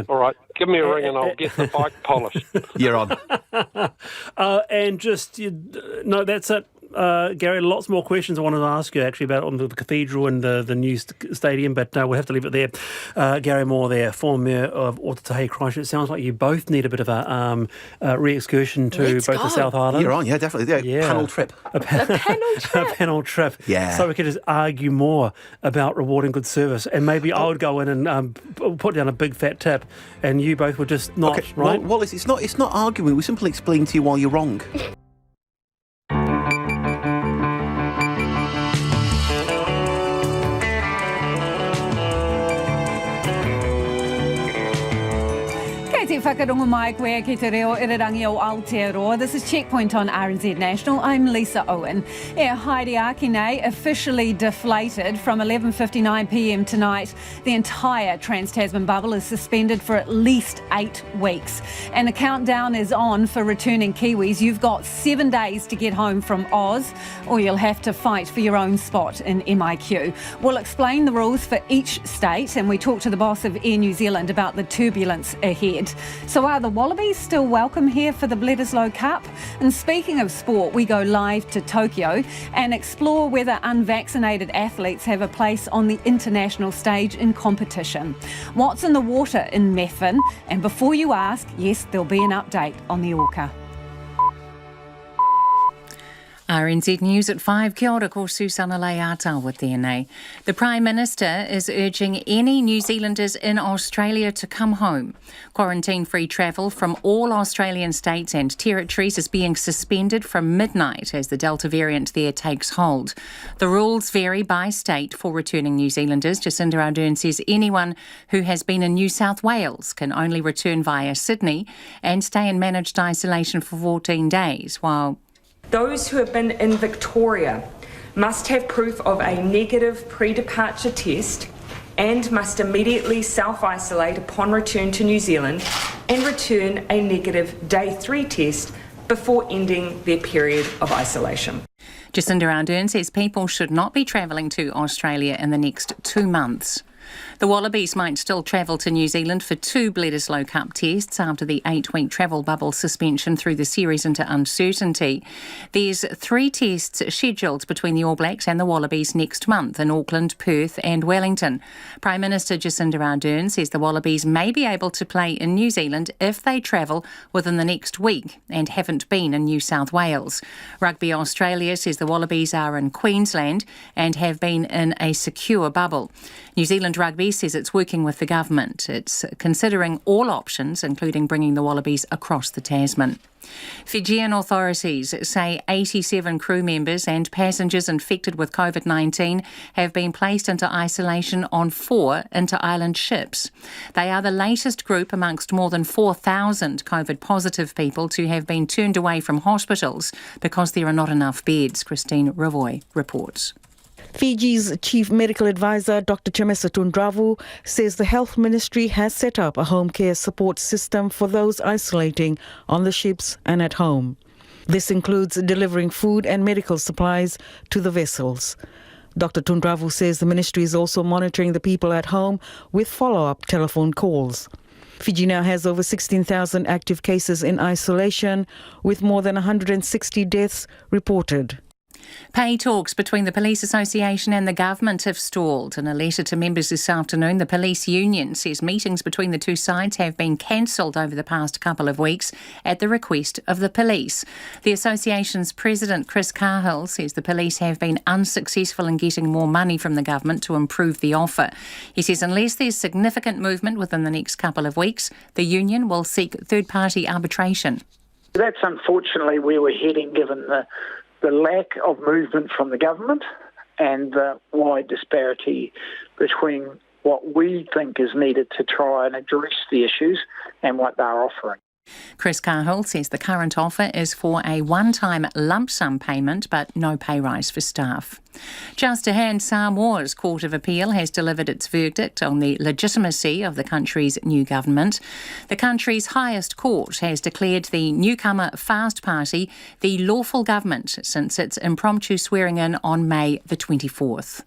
All right, give me a ring and I'll get the bike polished. You're on. And just, no, that's it. Gary, lots more questions I wanted to ask you actually about on the cathedral and the new stadium, but we'll have to leave it there. Gary Moore there, former Mayor of Ōtautahi Christchurch. It sounds like you both need a bit of a re-excursion to both the South Island. You're on, yeah, definitely. Yeah. Panel trip. A panel trip. A panel trip. Yeah. So we could just argue more about rewarding good service, and maybe I would go in and put down a big fat tip, and you both would just not, okay, right? Wallace, it's not arguing. We simply explain to you why you're wrong. Whakarongo mai koe ki te reo irirangi o Aotearoa. This is Checkpoint on RNZ National. I'm Lisa Owen. Haere nei officially deflated from 11:59pm tonight. The entire trans-Tasman bubble is suspended for at least 8 weeks. And the countdown is on for returning Kiwis. You've got 7 days to get home from Oz, or you'll have to fight for your own spot in MIQ. We'll explain the rules for each state, and we talk to the boss of Air New Zealand about the turbulence ahead. So are the Wallabies still welcome here for the Bledisloe Cup? And speaking of sport, we go live to Tokyo and explore whether unvaccinated athletes have a place on the international stage in competition. What's in the water in Methven? And before you ask, yes, there'll be an update on the Orca. RNZ News at 5. Kia ora, ko Susana Leata with DNA. The Prime Minister is urging any New Zealanders in Australia to come home. Quarantine-free travel from all Australian states and territories is being suspended from midnight as the Delta variant there takes hold. The rules vary by state for returning New Zealanders. Jacinda Ardern says anyone who has been in New South Wales can only return via Sydney and stay in managed isolation for 14 days, while those who have been in Victoria must have proof of a negative pre-departure test and must immediately self-isolate upon return to New Zealand and return a negative day 3 test before ending their period of isolation. Jacinda Ardern says people should not be travelling to Australia in the next 2 months. The Wallabies might still travel to New Zealand for 2 Bledisloe Cup tests after the 8-week travel bubble suspension threw the series into uncertainty. There's 3 tests scheduled between the All Blacks and the Wallabies next month in Auckland, Perth and Wellington. Prime Minister Jacinda Ardern says the Wallabies may be able to play in New Zealand if they travel within the next week and haven't been in New South Wales. Rugby Australia says the Wallabies are in Queensland and have been in a secure bubble. New Zealand Rugby says it's working with the government. It's considering all options, including bringing the Wallabies across the Tasman. Fijian authorities say 87 crew members and passengers infected with COVID-19 have been placed into isolation on 4 inter-island ships. They are the latest group amongst more than 4,000 COVID-positive people to have been turned away from hospitals because there are not enough beds. Christine Ravoy reports. Fiji's Chief Medical Advisor, Dr. Chamisa Tundravu, says the Health Ministry has set up a home care support system for those isolating on the ships and at home. This includes delivering food and medical supplies to the vessels. Dr. Tundravu says the ministry is also monitoring the people at home with follow-up telephone calls. Fiji now has over 16,000 active cases in isolation, with more than 160 deaths reported. Pay talks between the Police Association and the government have stalled. In a letter to members this afternoon, the police union says meetings between the two sides have been cancelled over the past couple of weeks at the request of the police. The association's president, Chris Cahill, says the police have been unsuccessful in getting more money from the government to improve the offer. He says unless there's significant movement within the next couple of weeks, the union will seek third-party arbitration. That's unfortunately where we're heading, given the lack of movement from the government and the wide disparity between what we think is needed to try and address the issues and what they're offering. Chris Cahill says the current offer is for a one-time lump sum payment but no pay rise for staff. Just a hand, Samoa's Court of Appeal has delivered its verdict on the legitimacy of the country's new government. The country's highest court has declared the newcomer Fast Party the lawful government since its impromptu swearing-in on May the 24th.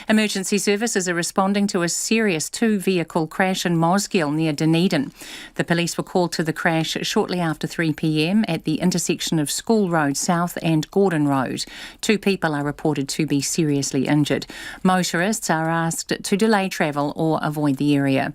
Emergency services are responding to a serious two-vehicle crash in Mosque near Dunedin. The police were called to the crash shortly after 3 p.m. at the intersection of School Road South and Gordon Road. 2 people are reported to be seriously injured. Motorists are asked to delay travel or avoid the area.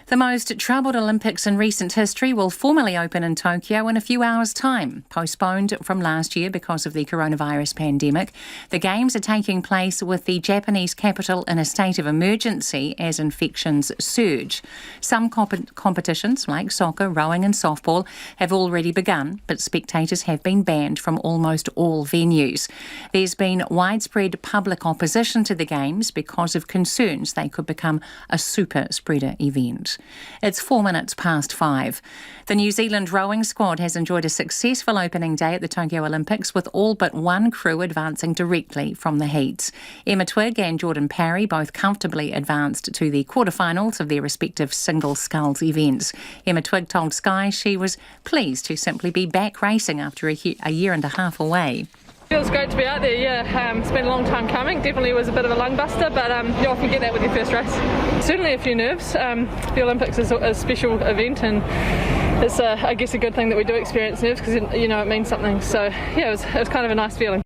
The most troubled Olympics in recent history will formally open in Tokyo in a few hours' time. Postponed from last year because of the coronavirus pandemic, the Games are taking place with the Japanese capital in a state of emergency as infections surge. Some competitions, like soccer, rowing and softball, have already begun, but spectators have been banned from almost all venues. There's been widespread public opposition to the Games because of concerns they could become a super spreader event. It's 4 minutes past 5. The New Zealand rowing squad has enjoyed a successful opening day at the Tokyo Olympics, with all but one crew advancing directly from the heats. Emma Twigg and Jordan Parry both comfortably advanced to the quarterfinals of their respective single sculls events. Emma Twigg told Sky she was pleased to simply be back racing after a year and a half away. Feels great to be out there, yeah. It's been a long time coming. Definitely was a bit of a lung buster, but you often get that with your first race. Certainly a few nerves. The Olympics is a special event, and it's, I guess, a good thing that we do experience nerves because, it means something. So, yeah, it was kind of a nice feeling.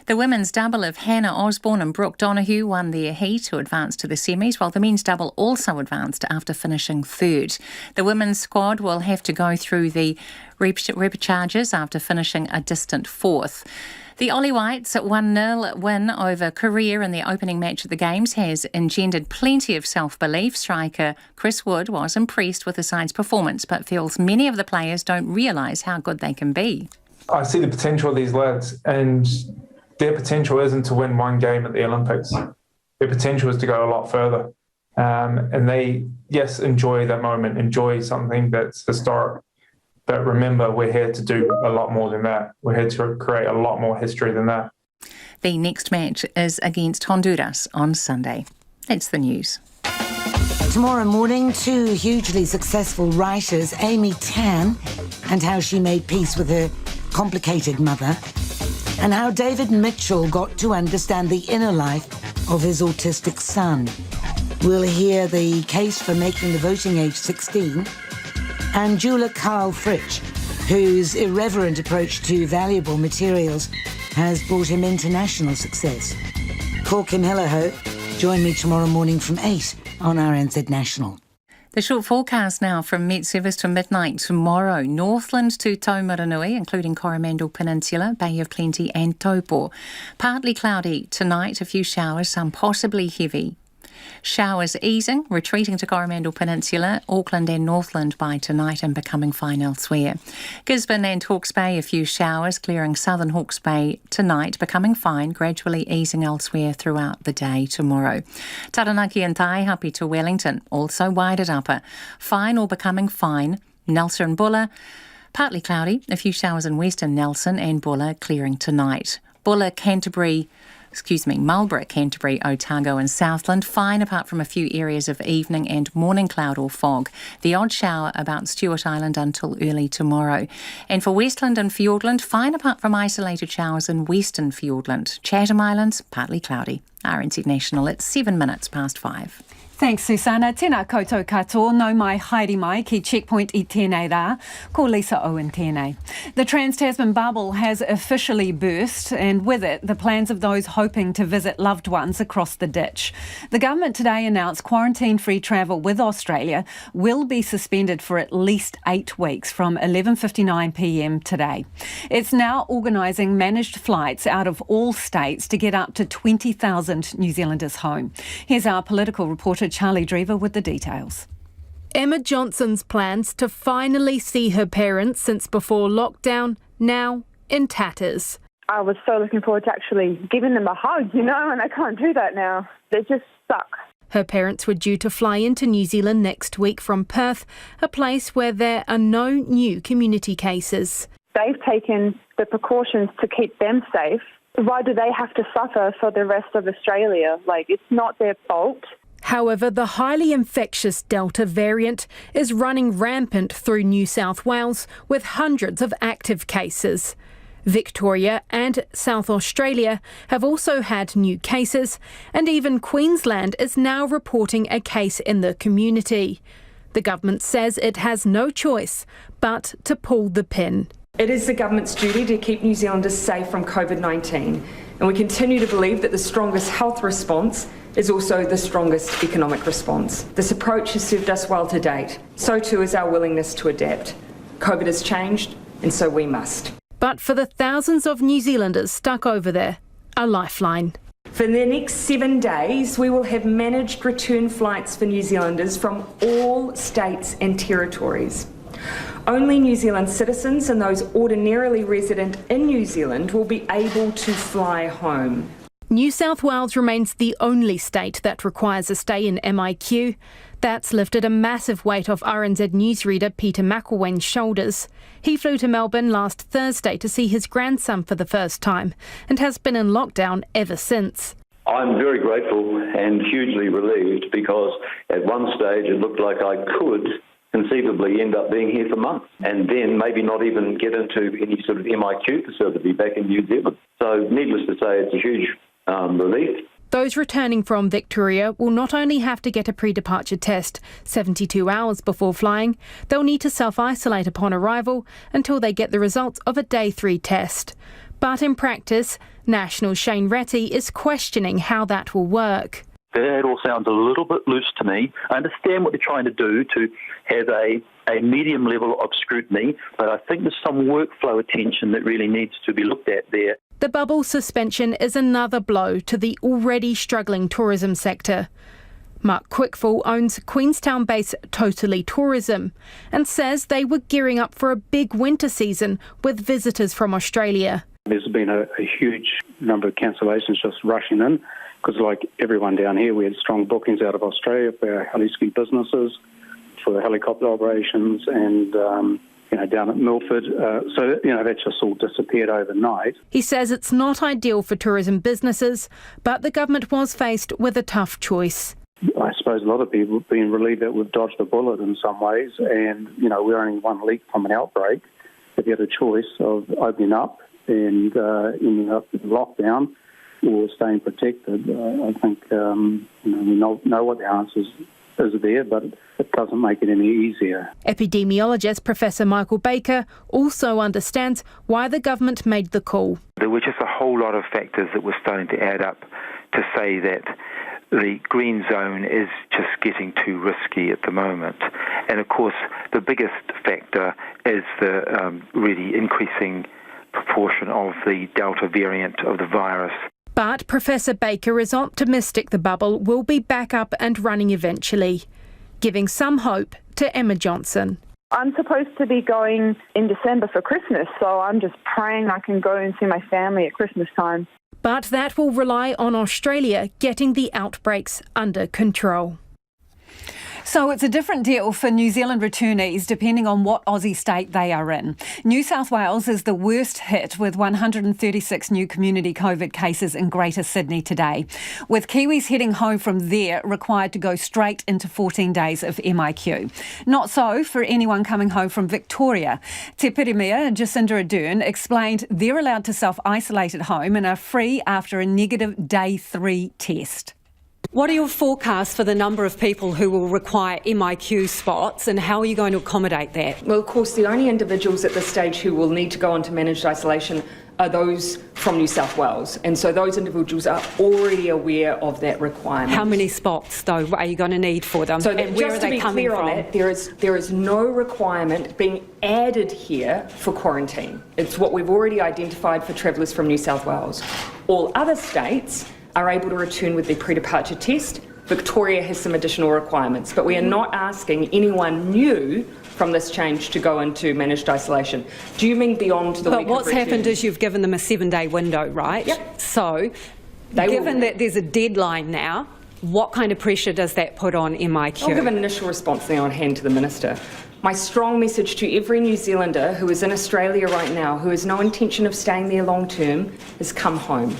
The women's double of Hannah Osborne and Brooke Donoghue won their heat to advance to the semis, while the men's double also advanced after finishing third. The women's squad will have to go through the repecharges after finishing a distant fourth. The Ollie Whites' 1-0 win over Korea in their opening match at the Games has engendered plenty of self-belief. Striker Chris Wood was impressed with the side's performance, but feels many of the players don't realise how good they can be. I see the potential of these lads, and their potential isn't to win one game at the Olympics. Their potential is to go a lot further. And they, yes, enjoy that moment, enjoy something that's historic. But remember, we're here to do a lot more than that. We're here to create a lot more history than that. The next match is against Honduras on Sunday. That's the news. Tomorrow morning, 2 hugely successful writers, Amy Tan, and how she made peace with her complicated mother, and how David Mitchell got to understand the inner life of his autistic son. We'll hear the case for making the voting age 16, and jeweller Carl Fritsch, whose irreverent approach to valuable materials has brought him international success. Call Kim Hillaho. Join me tomorrow morning from 8 on RNZ National. The short forecast now from Met Service to midnight tomorrow. Northland to Taumaranui, including Coromandel Peninsula, Bay of Plenty and Taupo. Partly cloudy tonight, a few showers, some possibly heavy. Showers easing, retreating to Coromandel Peninsula, Auckland and Northland by tonight and becoming fine elsewhere. Gisborne and Hawke's Bay, a few showers, clearing southern Hawke's Bay tonight, becoming fine, gradually easing elsewhere throughout the day tomorrow. Taranaki and Taihape to Wellington, also wide at upper. Fine or becoming fine. Nelson and Buller, partly cloudy, a few showers in western Nelson and Buller, clearing tonight. Buller, Marlborough, Canterbury, Otago and Southland, fine apart from a few areas of evening and morning cloud or fog. The odd shower about Stewart Island until early tomorrow. And for Westland and Fiordland, fine apart from isolated showers in western Fiordland. Chatham Islands, partly cloudy. RNZ National at 7 minutes past 5. Thanks, Susana. Tēnā koutou katoa, no mai haere mai ki checkpoint I tēnei rā. Ko Lisa Owen tēnei. The trans-Tasman bubble has officially burst, and with it, the plans of those hoping to visit loved ones across the ditch. The government today announced quarantine-free travel with Australia will be suspended for at least 8 weeks from 11:59 p.m. today. It's now organising managed flights out of all states to get up to 20,000 New Zealanders home. Here's our political reporter Charlie Drever with the details. Emma Johnson's plans to finally see her parents since before lockdown, now in tatters. I was so looking forward to actually giving them a hug, and I can't do that now. It just sucks. Her parents were due to fly into New Zealand next week from Perth, a place where there are no new community cases. They've taken the precautions to keep them safe. Why do they have to suffer for the rest of Australia? It's not their fault. However, the highly infectious Delta variant is running rampant through New South Wales with hundreds of active cases. Victoria and South Australia have also had new cases, and even Queensland is now reporting a case in the community. The government says it has no choice but to pull the pin. It is the government's duty to keep New Zealanders safe from COVID-19, and we continue to believe that the strongest health response is also the strongest economic response. This approach has served us well to date. So too is our willingness to adapt. COVID has changed, and so we must. But for the thousands of New Zealanders stuck over there, a lifeline. For the next 7 days, we will have managed return flights for New Zealanders from all states and territories. Only New Zealand citizens and those ordinarily resident in New Zealand will be able to fly home. New South Wales remains the only state that requires a stay in MIQ. That's lifted a massive weight off RNZ newsreader Peter McElwain's shoulders. He flew to Melbourne last Thursday to see his grandson for the first time and has been in lockdown ever since. I'm very grateful and hugely relieved because at one stage it looked like I could conceivably end up being here for months and then maybe not even get into any sort of MIQ facility back in New Zealand. So needless to say, it's a huge relief. Those returning from Victoria will not only have to get a pre-departure test 72 hours before flying, they'll need to self-isolate upon arrival until they get the results of a day 3 test. But in practice, National Shane Ratty is questioning how that will work. It all sounds a little bit loose to me. I understand what they're trying to do to have a medium level of scrutiny, but I think there's some workflow attention that really needs to be looked at there. The bubble suspension is another blow to the already struggling tourism sector. Mark Quickfall owns Queenstown-based Totally Tourism and says they were gearing up for a big winter season with visitors from Australia. There's been a huge number of cancellations just rushing in because, like everyone down here, we had strong bookings out of Australia for our heli-ski businesses, for the helicopter operations and down at Milford. So that just all disappeared overnight. He says it's not ideal for tourism businesses, but the government was faced with a tough choice. I suppose a lot of people have been relieved that we've dodged the bullet in some ways, and we're only one week from an outbreak. If you had a choice of opening up and ending up in lockdown or staying protected, I think we know what the answers is there, but it doesn't make it any easier. Epidemiologist Professor Michael Baker also understands why the government made the call. There were just a whole lot of factors that were starting to add up to say that the green zone is just getting too risky at the moment. And of course, the biggest factor is the really increasing proportion of the Delta variant of the virus. But Professor Baker is optimistic the bubble will be back up and running eventually, giving some hope to Emma Johnson. I'm supposed to be going in December for Christmas, so I'm just praying I can go and see my family at Christmas time. But that will rely on Australia getting the outbreaks under control. So it's a different deal for New Zealand returnees depending on what Aussie state they are in. New South Wales is the worst hit with 136 new community COVID cases in Greater Sydney today, with Kiwis heading home from there required to go straight into 14 days of MIQ. Not so for anyone coming home from Victoria. Te Pirimia Jacinda Ardern explained they're allowed to self-isolate at home and are free after a negative day 3 test. What are your forecasts for the number of people who will require MIQ spots, and how are you going to accommodate that? Well, of course, the only individuals at this stage who will need to go into managed isolation are those from New South Wales, and so those individuals are already aware of that requirement. How many spots, though, are you going to need for them? So and where are they coming from? On that, there is no requirement being added here for quarantine. It's what we've already identified for travellers from New South Wales. All other states are able to return with their pre-departure test. Victoria has some additional requirements, but we are not asking anyone new from this change to go into managed isolation. Do you mean beyond the week of return? But what's happened is you've given them a 7-day window, right? Yep. So, given that there's a deadline now, what kind of pressure does that put on MIQ? I'll give an initial response now on hand to the Minister. My strong message to every New Zealander who is in Australia right now, who has no intention of staying there long term, is come home.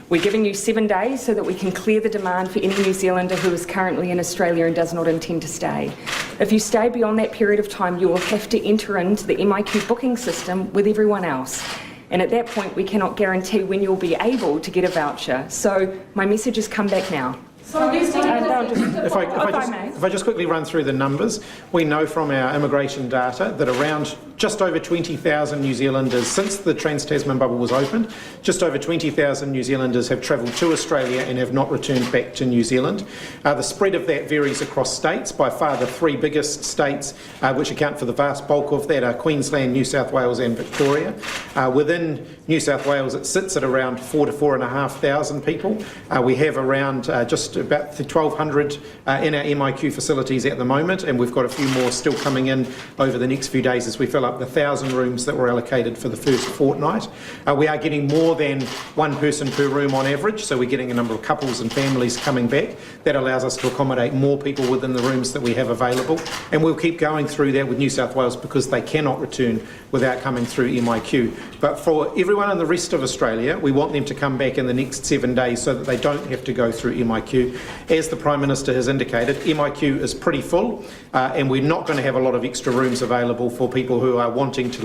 We're giving you 7 days so that we can clear the demand for any New Zealander who is currently in Australia and does not intend to stay. If you stay beyond that period of time, you will have to enter into the MIQ booking system with everyone else. And at that point, we cannot guarantee when you'll be able to get a voucher. So my message has come back now. If I just quickly run through the numbers, we know from our immigration data that around just over 20,000 New Zealanders, since the trans-Tasman bubble was opened, just over 20,000 New Zealanders have travelled to Australia and have not returned back to New Zealand. The spread of that varies across states. By far the three biggest states which account for the vast bulk of that are Queensland, New South Wales and Victoria. Within New South Wales it sits at around 4,000 to 4,500 people. We have around just about 1,200 in our MIQ facilities at the moment, and we've got a few more still coming in over the next few days as we fill up the 1,000 rooms that were allocated for the first fortnight. We are getting more than one person per room on average, so we're getting a number of couples and families coming back. That allows us to accommodate more people within the rooms that we have available, and we'll keep going through that with New South Wales because they cannot return without coming through MIQ. But for everyone in the rest of Australia, we want them to come back in the next 7 days so that they don't have to go through MIQ. As the Prime Minister has indicated, MIQ is pretty full, and we're not going to have a lot of extra rooms available for people who are wanting to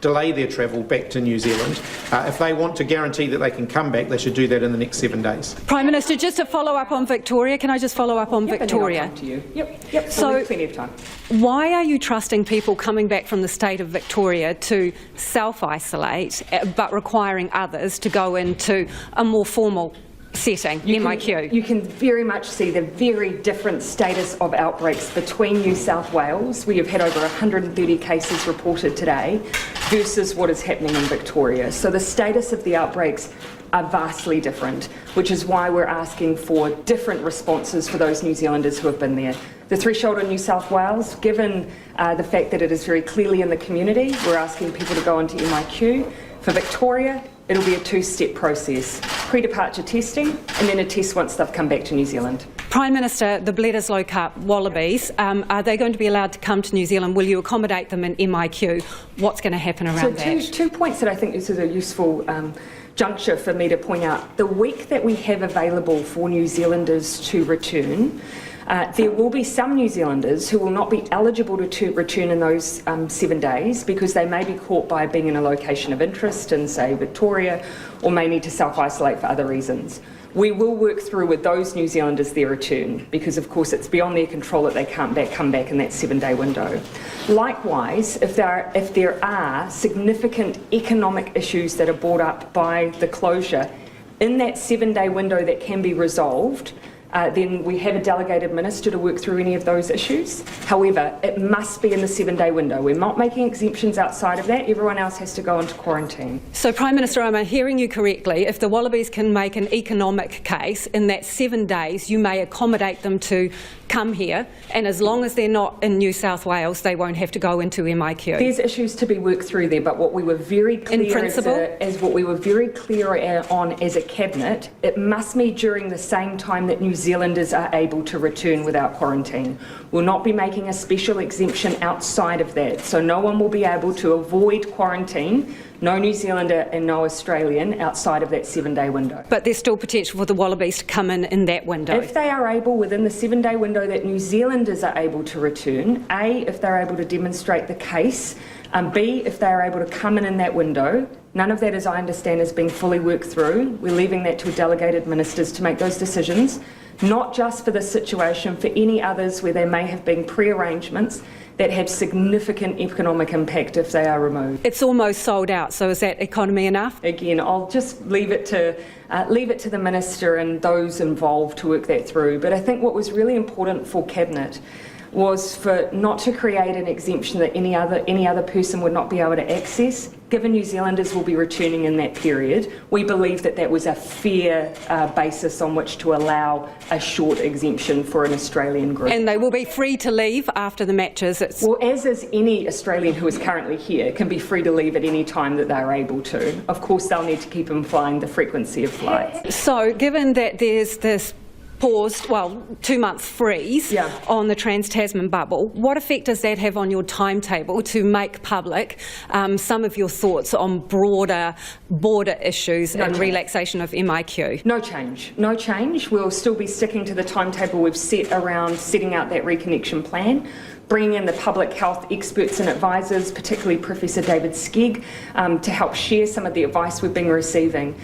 delay their travel back to New Zealand. If they want to guarantee that they can come back, they should do that in the next 7 days. Prime Minister, just to follow up on Victoria, can I just follow up on Victoria? And then I'll come to you. Yep. So plenty of time. Why are you trusting people coming back from the state of Victoria to self-isolate, but requiring others to go into a more formal setting, MIQ? You can very much see the very different status of outbreaks between New South Wales, where you've had over 130 cases reported today, versus what is happening in Victoria. So the status of the outbreaks are vastly different, which is why we're asking for different responses for those New Zealanders who have been there. The threshold in New South Wales, given the fact that it is very clearly in the community, we're asking people to go into MIQ. For Victoria, it'll be a two-step process: pre-departure testing and then a test once they've come back to New Zealand. Prime Minister, the Bledisloe Cup Wallabies, are they going to be allowed to come to New Zealand? Will you accommodate them in MIQ? What's going to happen around that? So two points that I think this is a useful juncture for me to point out. The week that we have available for New Zealanders to return, there will be some New Zealanders who will not be eligible to return in those 7 days because they may be caught by being in a location of interest in, say, Victoria, or may need to self-isolate for other reasons. We will work through with those New Zealanders their return because, of course, it's beyond their control that they can't come back in that 7-day window. Likewise, if there are significant economic issues that are brought up by the closure in that 7-day window that can be resolved, then we have a delegated minister to work through any of those issues. However, it must be in the 7-day window. We're not making exemptions outside of that. Everyone else has to go into quarantine. So, Prime Minister, am I hearing you correctly? If the Wallabies can make an economic case in that 7 days, you may accommodate them to come here, and as long as they're not in New South Wales, they won't have to go into MIQ. There's issues to be worked through there, but what we were very clear in principle, as what we were very clear on as a cabinet, it must be during the same time that New Zealanders are able to return without quarantine. We'll not be making a special exemption outside of that, so no one will be able to avoid quarantine. No New Zealander and no Australian outside of that 7-day window. But there's still potential for the Wallabies to come in that window. If they are able, within the 7-day window that New Zealanders are able to return, A, if they're able to demonstrate the case, B, if they are able to come in that window. None of that, as I understand, is being fully worked through. We're leaving that to delegated ministers to make those decisions, not just for this situation, for any others where there may have been pre-arrangements that have significant economic impact if they are removed. It's almost sold out, so is that economy enough? Again, I'll just leave it to the Minister and those involved to work that through. But I think what was really important for Cabinet was for not to create an exemption that any other person would not be able to access. Given New Zealanders will be returning in that period, we believe that that was a fair basis on which to allow a short exemption for an Australian group. And they will be free to leave after the matches? Well, as is any Australian who is currently here, can be free to leave at any time that they're able to. Of course, they'll need to keep implying the frequency of flights. So, given that there's this paused, 2-month freeze on the trans-Tasman bubble, what effect does that have on your timetable to make public some of your thoughts on broader border issues and relaxation of MIQ? No change. No change. We'll still be sticking to the timetable we've set around setting out that reconnection plan. bringing in the public health experts and advisors, particularly Professor David Skegg, to help share some of the advice we've been receiving.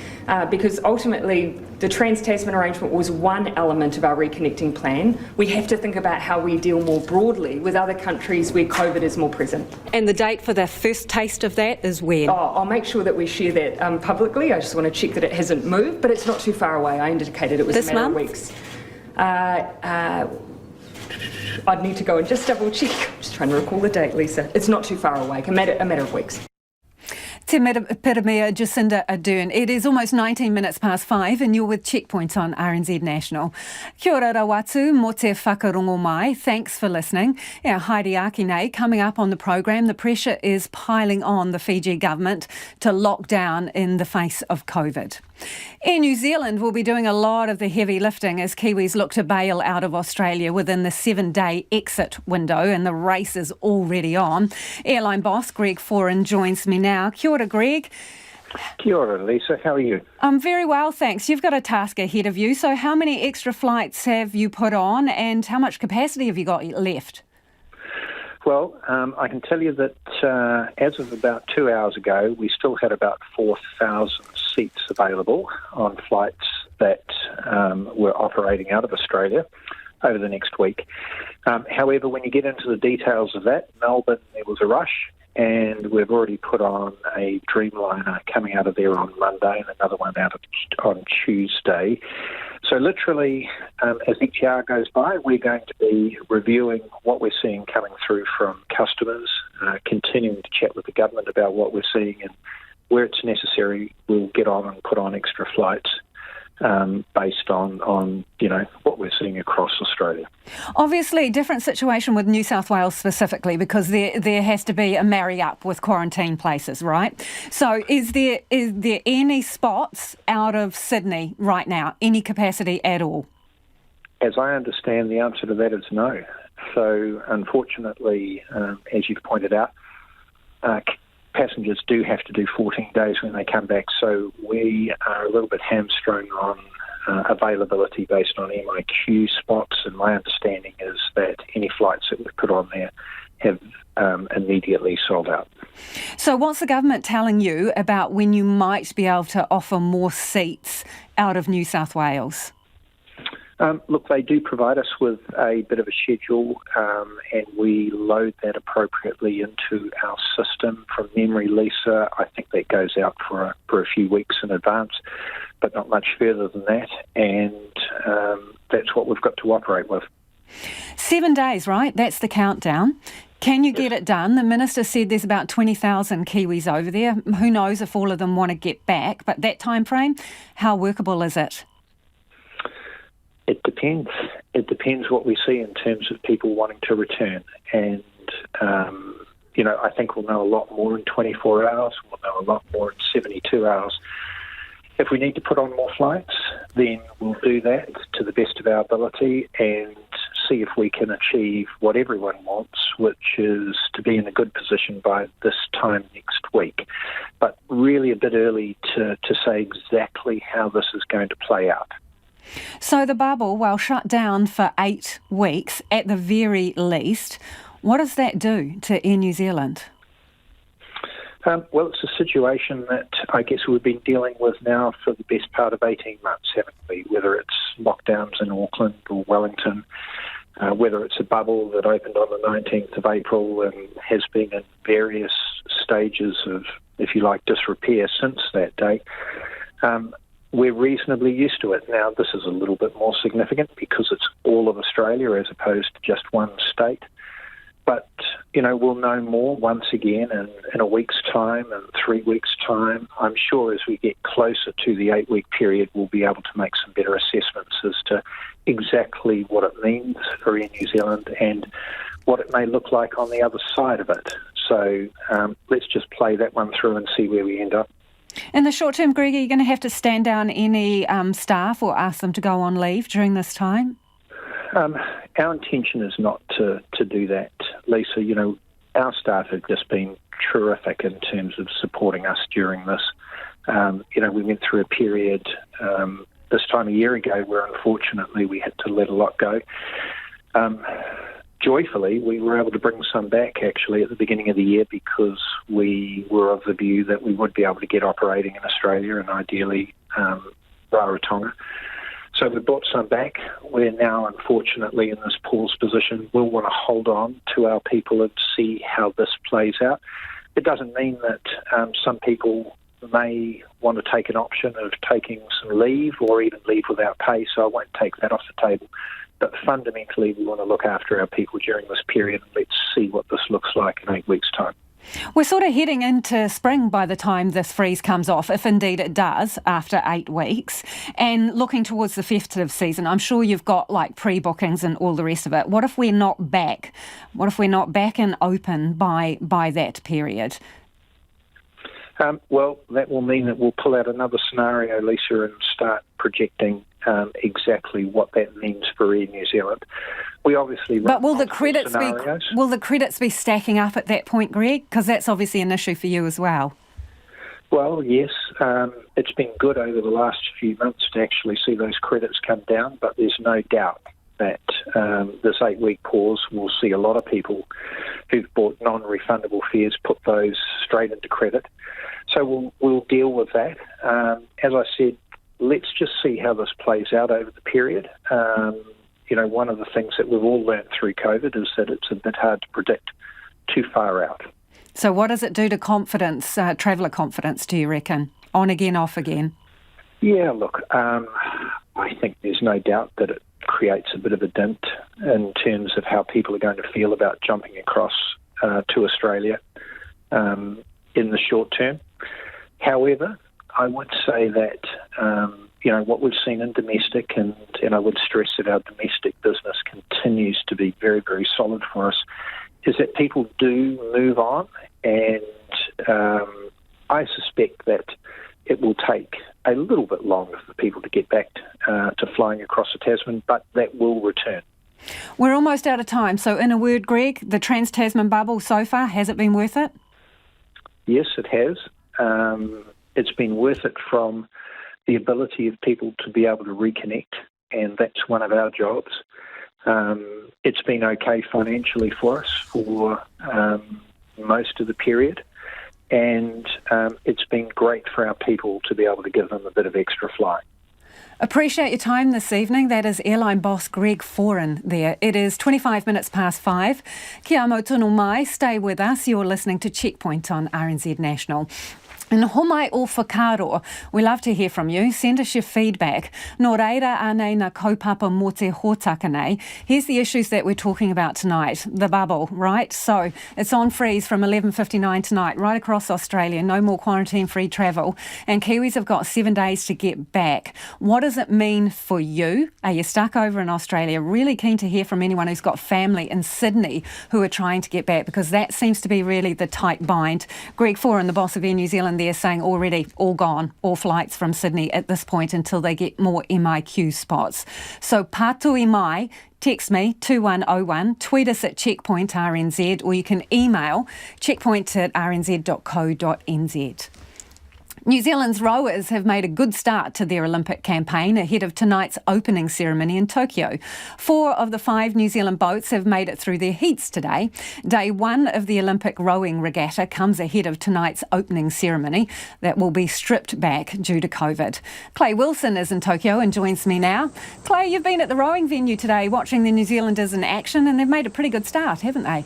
Because ultimately, the trans-Tasman arrangement was one element of our reconnecting plan. We have to think about how we deal more broadly with other countries where COVID is more present. And the date for the first taste of that is when? I'll make sure that we share that publicly. I just want to check that it hasn't moved, but it's not too far away. I indicated it was this a matter month? of weeks. I'd need to go and just double check. I'm just trying to recall the date, Lisa. It's not too far away, a matter of weeks. Te Piramea Jacinda Ardern. It is almost 19 minutes past 5 and you're with Checkpoint on RNZ National. Kia ora rawatu, mo te whakarongo mai. Thanks for listening. Heidi Akine, coming up on the program, the pressure is piling on the Fiji government to lock down in the face of COVID. Air New Zealand will be doing a lot of the heavy lifting as Kiwis look to bail out of Australia within the 7-day exit window, and the race is already on. Airline boss Greg Foran joins me now. Kia ora, Greg. Kia ora, Lisa. How are you? I'm very well, thanks. You've got a task ahead of you. So how many extra flights have you put on and how much capacity have you got left? Well, I can tell you that as of about 2 hours ago, we still had about 4,000 seats available on flights that were operating out of Australia over the next week. However, when you get into the details of that, Melbourne, there was a rush, and we've already put on a Dreamliner coming out of there on Monday and another one out on Tuesday. So literally, as each hour goes by, we're going to be reviewing what we're seeing coming through from customers, continuing to chat with the government about what we're seeing, and where it's necessary, we'll get on and put on extra flights based on what we're seeing across Australia. Obviously, different situation with New South Wales specifically, because there has to be a marry up with quarantine places, right? So is there any spots out of Sydney right now, any capacity at all? As I understand, the answer to that is no. So unfortunately, as you've pointed out, passengers do have to do 14 days when they come back, so we are a little bit hamstrung on availability based on MIQ spots, and my understanding is that any flights that we've put on there have immediately sold out. So what's the government telling you about when you might be able to offer more seats out of New South Wales? Look, they do provide us with a bit of a schedule, and we load that appropriately into our system. From memory, Lisa, I think that goes out for a few weeks in advance, but not much further than that, and that's what we've got to operate with. 7 days, right? That's the countdown. Can you get it done? The Minister said there's about 20,000 Kiwis over there. Who knows if all of them want to get back, but that time frame, how workable is it? It depends. It depends what we see in terms of people wanting to return. And, I think we'll know a lot more in 24 hours. We'll know a lot more in 72 hours. If we need to put on more flights, then we'll do that to the best of our ability and see if we can achieve what everyone wants, which is to be in a good position by this time next week. But really a bit early to say exactly how this is going to play out. So the bubble, while shut down for 8 weeks at the very least, what does that do to Air New Zealand? Well, it's a situation that I guess we've been dealing with now for the best part of 18 months, haven't we? Whether it's lockdowns in Auckland or Wellington, whether it's a bubble that opened on the 19th of April and has been in various stages of, if you like, disrepair since that date. We're reasonably used to it. Now, this is a little bit more significant because it's all of Australia as opposed to just one state. But, we'll know more once again in a week's time and 3 weeks' time. I'm sure as we get closer to the 8-week period, we'll be able to make some better assessments as to exactly what it means for Air New Zealand and what it may look like on the other side of it. So let's just play that one through and see where we end up. In the short term, Greg, are you going to have to stand down any staff or ask them to go on leave during this time? Our intention is not to do that, Lisa. Our staff have just been terrific in terms of supporting us during this. We went through a period this time a year ago where unfortunately we had to let a lot go. joyfully, we were able to bring some back actually at the beginning of the year because we were of the view that we would be able to get operating in Australia and ideally Rarotonga. So we brought some back. We're now, unfortunately, in this pause position. We'll want to hold on to our people and see how this plays out. It doesn't mean that some people may want to take an option of taking some leave or even leave without pay, so I won't take that off the table. But fundamentally, we want to look after our people during this period, and let's see what this looks like in 8 weeks' time. We're sort of heading into spring by the time this freeze comes off, if indeed it does, after 8 weeks. And looking towards the festive season, I'm sure you've got like pre-bookings and all the rest of it. What if we're not back? What if we're not back and open by that period? Well, that will mean that we'll pull out another scenario, Lisa, and start projecting exactly what that means for Air New Zealand. We obviously run will the credits be stacking up at that point, Greg? Because that's obviously an issue for you as well. Well, yes, it's been good over the last few months to actually see those credits come down, but there's no doubt that this 8-week pause will see a lot of people who've bought non-refundable fares put those straight into credit. So we'll deal with that. As I said, let's just see how this plays out over the period. One of the things that we've all learned through COVID is that it's a bit hard to predict too far out. So what does it do to confidence, traveller confidence, do you reckon? On again, off again? Yeah, look, I think there's no doubt that it creates a bit of a dent in terms of how people are going to feel about jumping across to Australia in the short term. However, I would say that, what we've seen in domestic, and I would stress that our domestic business continues to be very, very solid for us, is that people do move on, and I suspect that it will take a little bit longer for people to get back to flying across the Tasman, but that will return. We're almost out of time, so in a word, Greg, the trans-Tasman bubble so far, has it been worth it? Yes, it has. It's been worth it from the ability of people to be able to reconnect, and that's one of our jobs. It's been okay financially for us for most of the period, and it's been great for our people to be able to give them a bit of extra flying. Appreciate your time this evening. That is airline boss Greg Foran there. It is 25 minutes past 5. Kia amo tonu mai. Stay with us. You're listening to Checkpoint on RNZ National. And homai o whakaro, we love to hear from you. Send us your feedback. Nō reira anei na kaupapa mō te hōtaka nei. Here's the issues that we're talking about tonight. The bubble, right? So it's on freeze from 11:59 tonight, right across Australia. No more quarantine-free travel. And Kiwis have got 7 days to get back. What does it mean for you? Are you stuck over in Australia? Really keen to hear from anyone who's got family in Sydney who are trying to get back, because that seems to be really the tight bind. Greg Foran, the boss of Air New Zealand, they're saying already all gone, all flights from Sydney at this point until they get more MIQ spots. So pātui mai, text me 2101, tweet us at Checkpoint RNZ, or you can email checkpoint@rnz.co.nz. New Zealand's rowers have made a good start to their Olympic campaign ahead of tonight's opening ceremony in Tokyo. 4 of the 5 New Zealand boats have made it through their heats today. Day 1 of the Olympic rowing regatta comes ahead of tonight's opening ceremony that will be stripped back due to COVID. Clay Wilson is in Tokyo and joins me now. Clay, you've been at the rowing venue today watching the New Zealanders in action, and they've made a pretty good start, haven't they?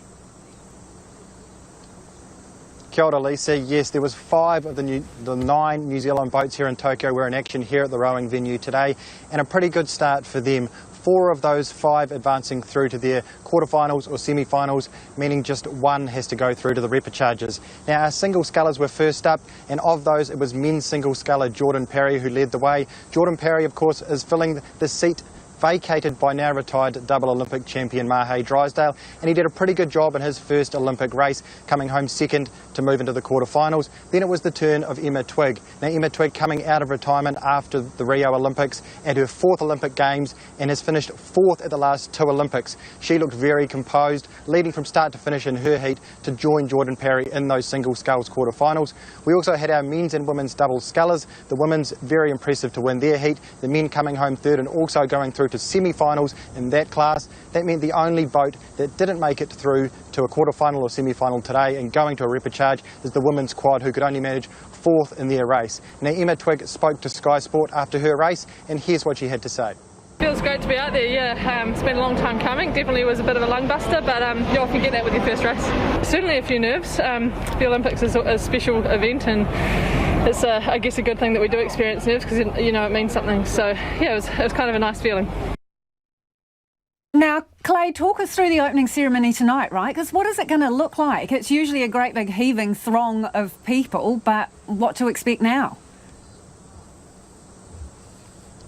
Kia ora, Lisa. Yes, there was 5 of the 9 New Zealand boats here in Tokyo were in action here at the rowing venue today, and a pretty good start for them. 4 of those 5 advancing through to their quarterfinals or semi-finals, meaning just 1 has to go through to the repechagers. Now, our single scullers were first up, and of those, it was men's single sculler Jordan Parry who led the way. Jordan Parry, of course, is filling the seat vacated by now retired double Olympic champion Mahe Drysdale, and he did a pretty good job in his first Olympic race, coming home second to move into the quarterfinals. Then it was the turn of Emma Twigg. Now, Emma Twigg coming out of retirement after the Rio Olympics and her 4th Olympic Games, and has finished 4th at the last 2 Olympics. She looked very composed, leading from start to finish in her heat to join Jordan Parry in those single sculls quarterfinals. We also had our men's and women's double scullers. The women's very impressive to win their heat, the men coming home 3rd and also going through through to semi-finals in that class. That meant the only boat that didn't make it through to a quarter-final or semi-final today and going to a repechage is the women's quad, who could only manage 4th in their race. Now, Emma Twigg spoke to Sky Sport after her race, and here's what she had to say. Feels great to be out there, yeah. It's been a long time coming. Definitely was a bit of a lung buster, but you often get that with your first race. Certainly a few nerves. The Olympics is a special event, and it's, I guess, a good thing that we do experience nerves because, you know, it means something. So, yeah, it was kind of a nice feeling. Now, Clay, talk us through the opening ceremony tonight, right? Because what is it going to look like? It's usually a great big heaving throng of people, but what to expect now?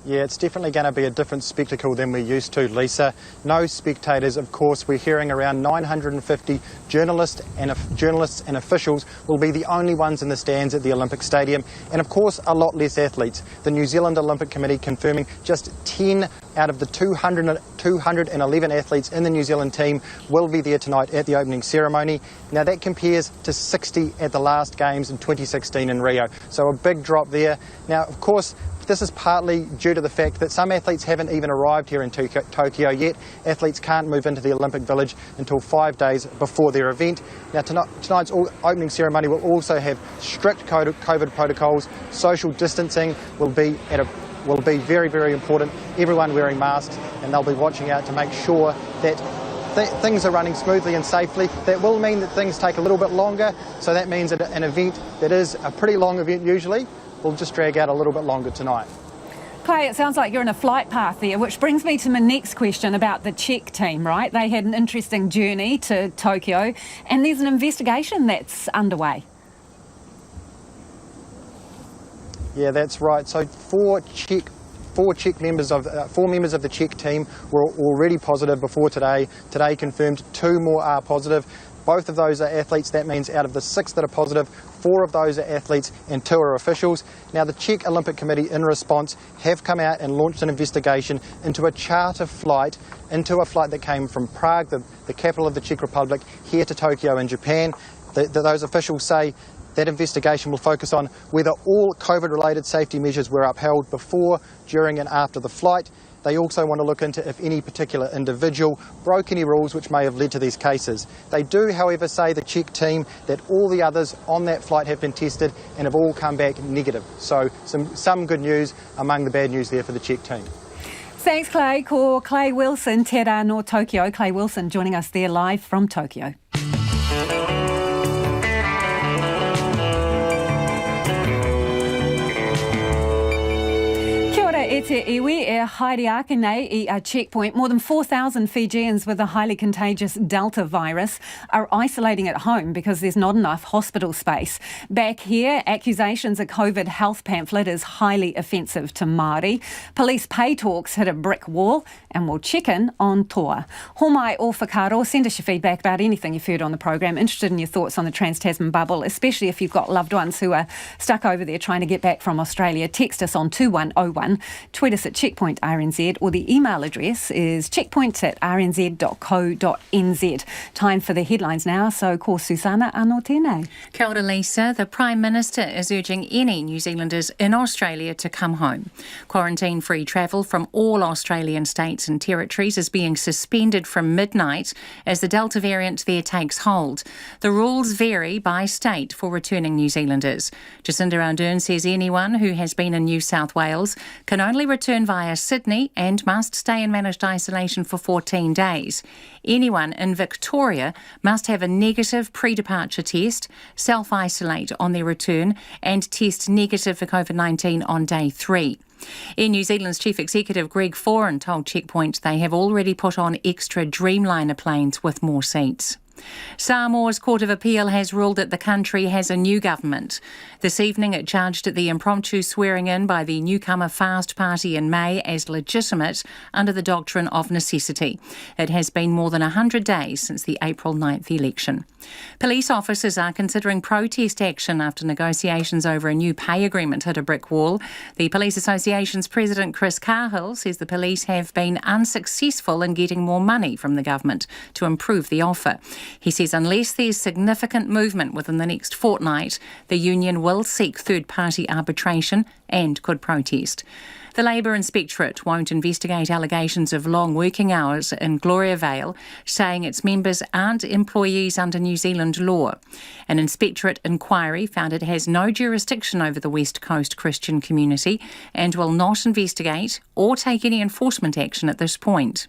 Yeah, it's definitely going to be a different spectacle than we're used to, Lisa. No spectators, of course. We're hearing around 950 journalists and officials will be the only ones in the stands at the Olympic Stadium, and of course a lot less athletes. The New Zealand Olympic Committee confirming just 10 out of the 211 athletes in the New Zealand team will be there tonight at the opening ceremony. Now that compares to 60 at the last Games in 2016 in Rio, so a big drop there. Now, of course, this is partly due to the fact that some athletes haven't even arrived here in Tokyo yet. Athletes can't move into the Olympic Village until 5 days before their event. Now, tonight's opening ceremony will also have strict COVID protocols. Social distancing will be very, very important. Everyone wearing masks, and they'll be watching out to make sure that things are running smoothly and safely. That will mean that things take a little bit longer, so that means that an event that is a pretty long event usually will just drag out a little bit longer tonight. Clay, it sounds like you're in a flight path there, which brings me to my next question about the Czech team, right? They had an interesting journey to Tokyo, and there's an investigation that's underway. Yeah, that's right. So four members of the Czech team were already positive before today. Today confirmed 2 more are positive. Both of those are athletes. That means out of the 6 that are positive, 4 of those are athletes and 2 are officials. Now, the Czech Olympic Committee, in response, have come out and launched an investigation into a charter flight, into a flight that came from Prague, the capital of the Czech Republic, here to Tokyo in Japan. Those officials say that investigation will focus on whether all COVID-related safety measures were upheld before, during and after the flight. They also want to look into if any particular individual broke any rules which may have led to these cases. They do, however, say, the Czech team, that all the others on that flight have been tested and have all come back negative. So some good news among the bad news there for the Czech team. Thanks, Clay. Ko Clay Wilson, Te Rā no Tokyo. Clay Wilson joining us there live from Tokyo. E te iwi e haere ake nei I a checkpoint. More than 4,000 Fijians with the highly contagious Delta virus are isolating at home because there's not enough hospital space. Back here, accusations a COVID health pamphlet is highly offensive to Māori. Police pay talks hit a brick wall, and we'll check in on toa. Homai o whakaro, send us your feedback about anything you've heard on the programme. Interested in your thoughts on the trans-Tasman bubble, especially if you've got loved ones who are stuck over there trying to get back from Australia. Text us on 2101. Tweet us at Checkpoint RNZ, or the email address is checkpoints@rnz.co.nz. Time for the headlines now, so ko Susana anō tēnei. Kia ora, Lisa. The Prime Minister is urging any New Zealanders in Australia to come home. Quarantine-free travel from all Australian states and territories is being suspended from midnight as the Delta variant there takes hold. The rules vary by state for returning New Zealanders. Jacinda Ardern says anyone who has been in New South Wales can only return via Sydney and must stay in managed isolation for 14 days. Anyone in Victoria must have a negative pre-departure test, self-isolate on their return and test negative for COVID-19 on day 3. Air New Zealand's Chief Executive Greg Foran told Checkpoint they have already put on extra Dreamliner planes with more seats. Samoa's Court of Appeal has ruled that the country has a new government. This evening it charged the impromptu swearing in by the newcomer Fast Party in May as legitimate under the doctrine of necessity. It has been more than 100 days since the April 9th election. Police officers are considering protest action after negotiations over a new pay agreement hit a brick wall. The Police Association's President Chris Cahill says the police have been unsuccessful in getting more money from the government to improve the offer. He says unless there's significant movement within the next fortnight, the union will seek third-party arbitration and could protest. The Labour Inspectorate won't investigate allegations of long working hours in Gloriavale, saying its members aren't employees under New Zealand law. An Inspectorate inquiry found it has no jurisdiction over the West Coast Christian community and will not investigate or take any enforcement action at this point.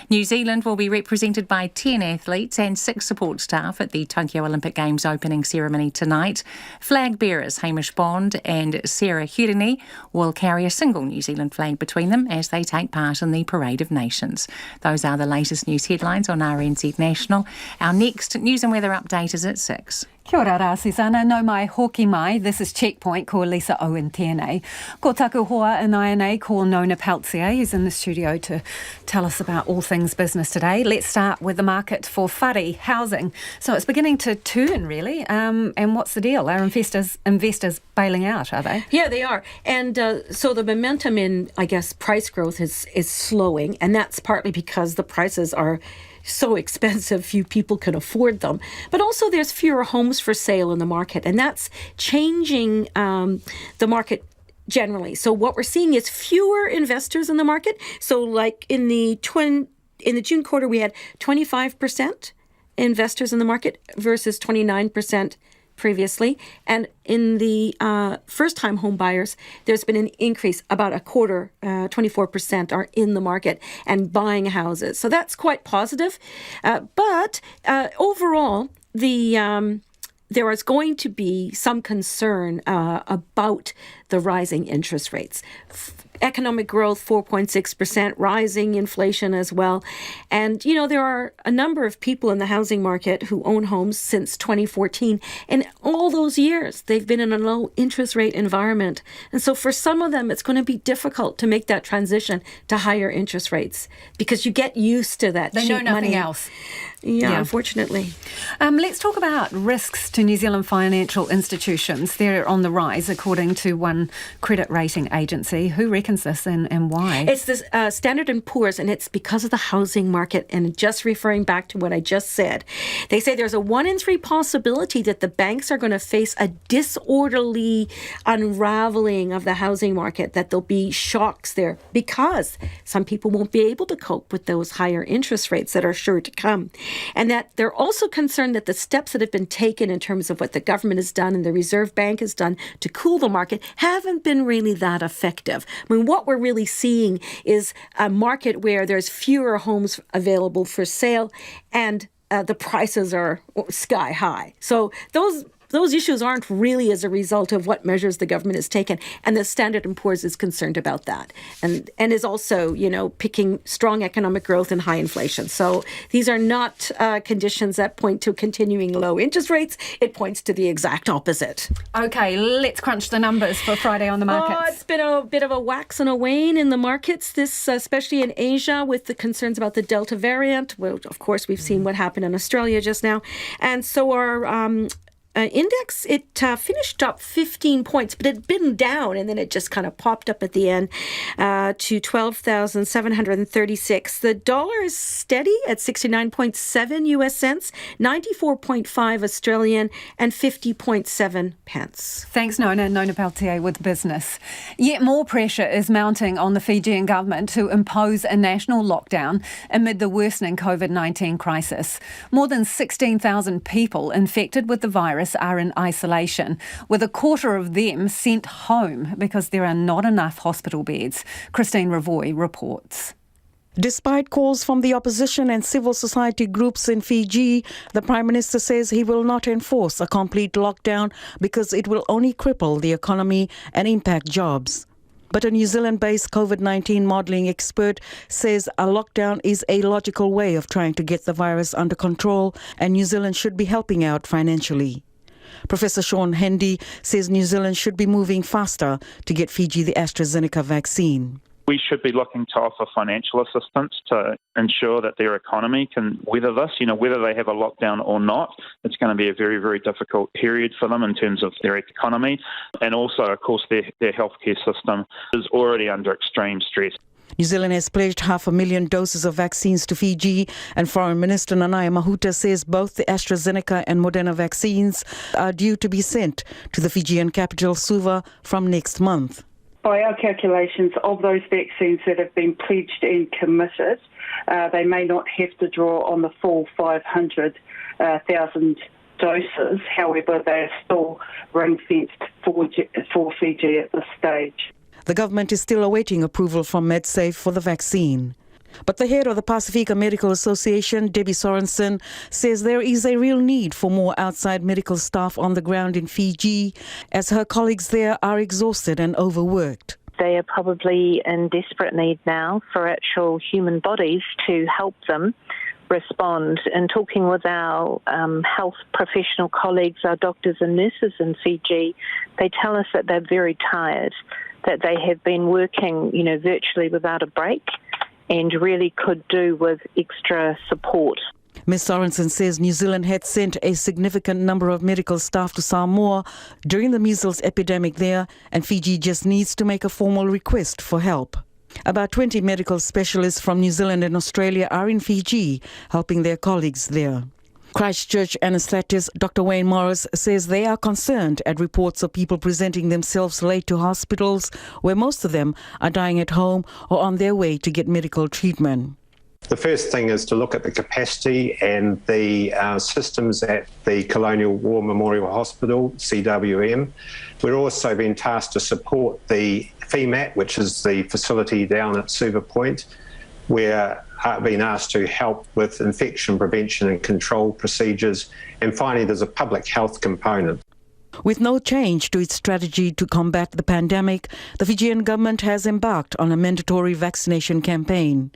New Zealand will be represented by 10 athletes and 6 support staff at the Tokyo Olympic Games opening ceremony tonight. Flag bearers Hamish Bond and Sarah Hirini will carry a single New Zealand flag between them as they take part in the Parade of Nations. Those are the latest news headlines on RNZ National. Our next news and weather update is at 6. Kia ora rā, Susanna. No mai hoki mai. This is Checkpoint. Ko Lisa Owen tēnei. Ko taku hoa in INA, ko Nona Peltier, who's in the studio to tell us about all things business today. Let's start with the market for whare, housing. So it's beginning to turn, really. And what's the deal? Are investors bailing out, are they? Yeah, they are. And so the momentum in, I guess, price growth is slowing. And that's partly because the prices are so expensive, few people can afford them. But also there's fewer homes for sale in the market, and that's changing the market generally. So what we're seeing is fewer investors in the market. So like in the June quarter, we had 25% investors in the market versus 29% previously. And in the first-time home buyers, there's been an increase, about a quarter, 24% are in the market and buying houses. So that's quite positive. But overall, there is going to be some concern about the rising interest rates. Economic growth, 4.6%, rising inflation as well. And, you know, there are a number of people in the housing market who own homes since 2014. And all those years, they've been in a low interest rate environment. And so for some of them, it's going to be difficult to make that transition to higher interest rates because you get used to that. They know nothing else. Yeah, unfortunately. Let's talk about risks to New Zealand financial institutions. They're on the rise, according to one credit rating agency. Who reckons this and why? It's this Standard & Poor's, and it's because of the housing market. And just referring back to what I just said, they say there's a 1 in 3 possibility that the banks are going to face a disorderly unraveling of the housing market, that there'll be shocks there because some people won't be able to cope with those higher interest rates that are sure to come. And that they're also concerned that the steps that have been taken in terms of what the government has done and the Reserve Bank has done to cool the market haven't been really that effective. I mean, what we're really seeing is a market where there's fewer homes available for sale and the prices are sky high. So those issues aren't really as a result of what measures the government has taken. And the Standard & Poor's is concerned about that and is also, you know, picking strong economic growth and high inflation. So these are not conditions that point to continuing low interest rates. It points to the exact opposite. Okay, let's crunch the numbers for Friday on the markets. It's been a bit of a wax and a wane in the markets, this especially in Asia with the concerns about the Delta variant. Well, of course, we've seen what happened in Australia just now. And so our index, it finished up 15 points, but it had been down and then it just kind of popped up at the end to 12,736. The dollar is steady at 69.7 US cents, 94.5 Australian and 50.7 pence. Thanks, Nona. Nona Peltier with business. Yet more pressure is mounting on the Fijian government to impose a national lockdown amid the worsening COVID-19 crisis. More than 16,000 people infected with the virus are in isolation, with a quarter of them sent home because there are not enough hospital beds. Christine Ravoy reports. Despite calls from the opposition and civil society groups in Fiji, the Prime Minister says he will not enforce a complete lockdown because it will only cripple the economy and impact jobs. But a New Zealand-based COVID-19 modelling expert says a lockdown is a logical way of trying to get the virus under control, and New Zealand should be helping out financially. Professor Sean Hendy says New Zealand should be moving faster to get Fiji the AstraZeneca vaccine. We should be looking to offer financial assistance to ensure that their economy can weather this. You know, whether they have a lockdown or not, it's going to be a very, very difficult period for them in terms of their economy. And also, of course, their healthcare system is already under extreme stress. New Zealand has pledged 500,000 doses of vaccines to Fiji, and Foreign Minister Nanaia Mahuta says both the AstraZeneca and Moderna vaccines are due to be sent to the Fijian capital, Suva, from next month. By our calculations, of those vaccines that have been pledged and committed, they may not have to draw on the full 500,000 doses. However, they are still ring-fenced for Fiji at this stage. The government is still awaiting approval from MedSafe for the vaccine. But the head of the Pacifica Medical Association, Debbie Sorensen, says there is a real need for more outside medical staff on the ground in Fiji, as her colleagues there are exhausted and overworked. They are probably in desperate need now for actual human bodies to help them respond. And talking with our health professional colleagues, our doctors and nurses in Fiji, they tell us that they're very tired, that they have been working, virtually without a break, and really could do with extra support. Ms Sorensen says New Zealand had sent a significant number of medical staff to Samoa during the measles epidemic there, and Fiji just needs to make a formal request for help. About 20 medical specialists from New Zealand and Australia are in Fiji, helping their colleagues there. Christchurch anaesthetist Dr. Wayne Morris says they are concerned at reports of people presenting themselves late to hospitals, where most of them are dying at home or on their way to get medical treatment. The first thing is to look at the capacity and the systems at the Colonial War Memorial Hospital, CWM. We're also being tasked to support the FEMAT, which is the facility down at Suva Point, where being asked to help with infection prevention and control procedures. And finally, there's a public health component. With no change to its strategy to combat the pandemic, the Fijian government has embarked on a mandatory vaccination campaign.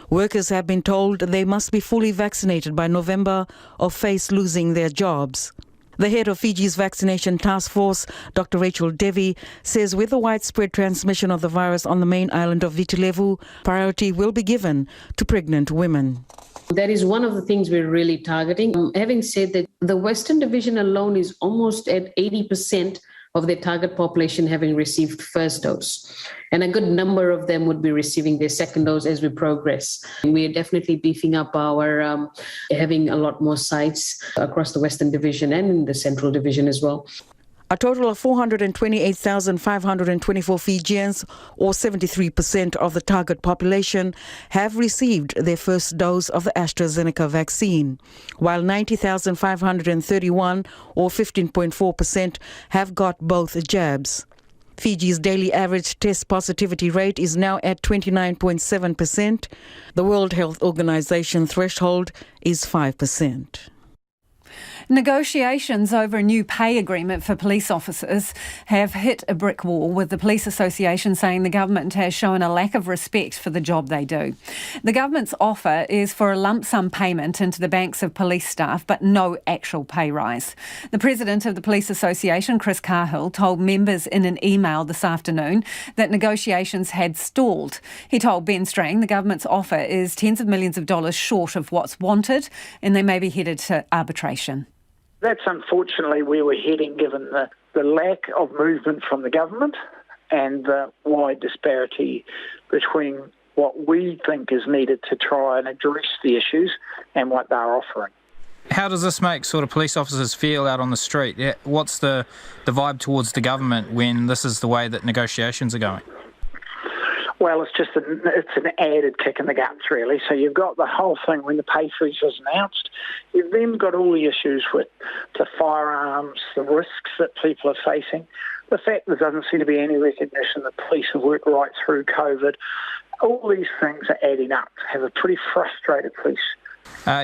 Workers have been told they must be fully vaccinated by November or face losing their jobs. The head of Fiji's vaccination task force, Dr. Rachel Devi, says with the widespread transmission of the virus on the main island of Vitilevu, priority will be given to pregnant women. That is one of the things we're really targeting. Having said that, the Western Division alone is almost at 80% of their target population having received first dose. And a good number of them would be receiving their second dose as we progress. We are definitely beefing up our having a lot more sites across the Western Division and in the Central Division as well. A total of 428,524 Fijians, or 73% of the target population, have received their first dose of the AstraZeneca vaccine, while 90,531, or 15.4%, have got both jabs. Fiji's daily average test positivity rate is now at 29.7%. The World Health Organization threshold is 5%. Negotiations over a new pay agreement for police officers have hit a brick wall, with the Police Association saying the government has shown a lack of respect for the job they do. The government's offer is for a lump sum payment into the banks of police staff, but no actual pay rise. The president of the Police Association, Chris Cahill, told members in an email this afternoon that negotiations had stalled. He told Ben Strang the government's offer is tens of millions of dollars short of what's wanted, and they may be headed to arbitration. That's unfortunately where we're heading, given the lack of movement from the government and the wide disparity between what we think is needed to try and address the issues and what they're offering. How does this make sort of police officers feel out on the street? What's the vibe towards the government when this is the way that negotiations are going? Well, it's an added kick in the guts, really. So you've got the whole thing when the pay freeze was announced. You've then got all the issues with the firearms, the risks that people are facing, the fact there doesn't seem to be any recognition that police have worked right through COVID. All these things are adding up to have a pretty frustrated police.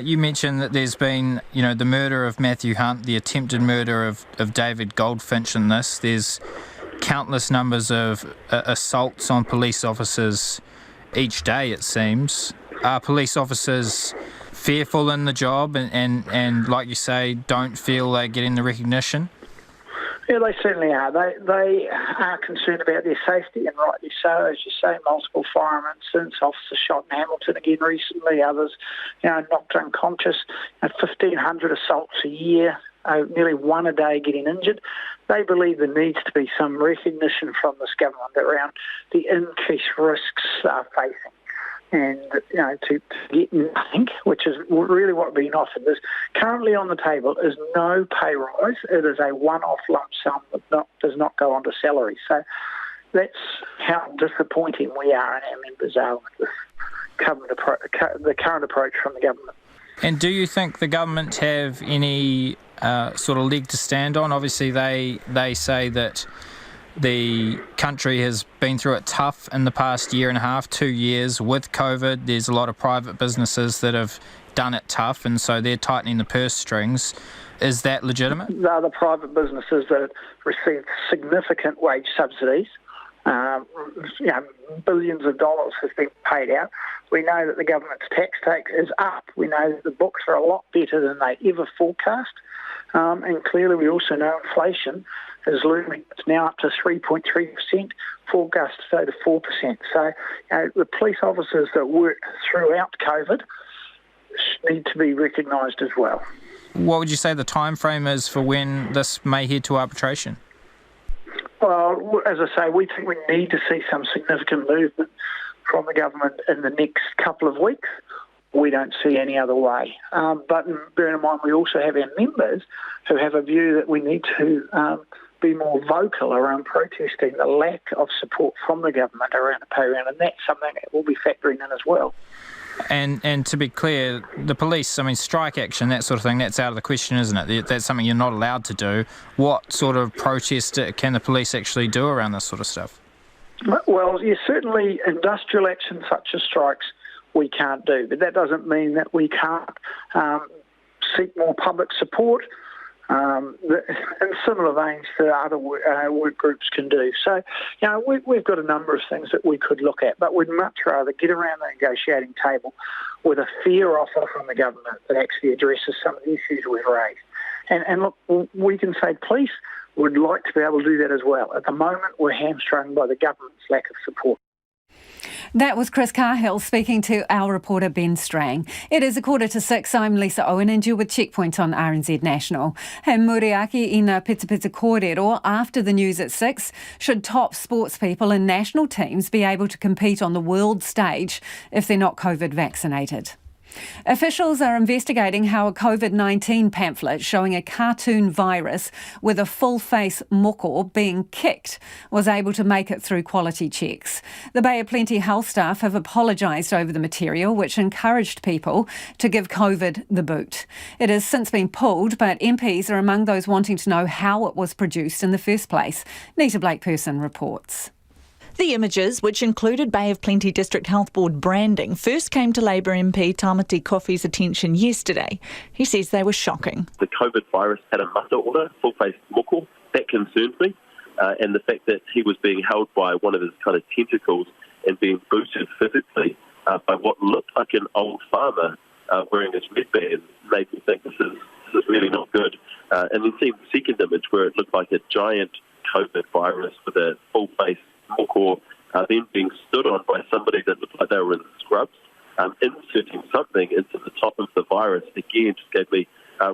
You mentioned that there's been, the murder of Matthew Hunt, the attempted murder of David Goldfinch in this. There's countless numbers of assaults on police officers each day, it seems. Are police officers fearful in the job and like you say, don't feel they're getting the recognition? Yeah, they certainly are. They are concerned about their safety, and rightly so. As you say, multiple firearm incidents, officers shot in Hamilton again recently, others knocked unconscious, 1,500 assaults a year, nearly one a day getting injured. They believe there needs to be some recognition from this government around the increased risks they're facing. And, to get nothing, which is really what being offered. There's currently on the table is no pay rise. It is a one-off lump sum that does not go onto salary. So that's how disappointing we are and our members are with this the current approach from the government. And do you think the government have any sort of leg to stand on? Obviously, they say that the country has been through it tough in the past year and a half, 2 years with COVID. There's a lot of private businesses that have done it tough, and so they're tightening the purse strings. Is that legitimate? They're the private businesses that receive significant wage subsidies. Billions of dollars has been paid out. We know that the government's tax take is up. We know that the books are a lot better than they ever forecast. And clearly we also know inflation is looming. It's now up to 3.3%, forecast to go to 4%. So the police officers that worked throughout COVID need to be recognised as well. What would you say the time frame is for when this may head to arbitration? Well, as I say, we think we need to see some significant movement from the government in the next couple of weeks. We don't see any other way. But bearing in mind, we also have our members who have a view that we need to be more vocal around protesting the lack of support from the government around the pay round, and that's something that we'll be factoring in as well. And to be clear, the police, strike action, that sort of thing, that's out of the question, isn't it? That's something you're not allowed to do. What sort of protest can the police actually do around this sort of stuff? Well, certainly industrial action such as strikes we can't do, but that doesn't mean that we can't seek more public support in similar veins to other work groups can do. So, we've got a number of things that we could look at, but we'd much rather get around the negotiating table with a fair offer from the government that actually addresses some of the issues we've raised. And look, we can say police would like to be able to do that as well. At the moment, we're hamstrung by the government's lack of support. That was Chris Cahill speaking to our reporter Ben Strang. It is 5:45. I'm Lisa Owen and you're with Checkpoint on RNZ National. He muriaki i ngā pita kōrero after the news at 6. Should top sports people and national teams be able to compete on the world stage if they're not COVID vaccinated? Officials are investigating how a COVID-19 pamphlet showing a cartoon virus with a full-face moko being kicked was able to make it through quality checks. The Bay of Plenty health staff have apologised over the material, which encouraged people to give COVID the boot. It has since been pulled, but MPs are among those wanting to know how it was produced in the first place. Nita Blake-Person reports. The images, which included Bay of Plenty District Health Board branding, first came to Labour MP Tamati Coffey's attention yesterday. He says they were shocking. The COVID virus had a mata order, full-face moko. That concerns me. And the fact that he was being held by one of his kind of tentacles and being booted physically by what looked like an old farmer wearing his red band made me think this is really not good. And then seeing the second image where it looked like a giant COVID virus with a full-face moko, then being stood on by somebody that looked like they were in scrubs, inserting something into the top of the virus, again, just gave me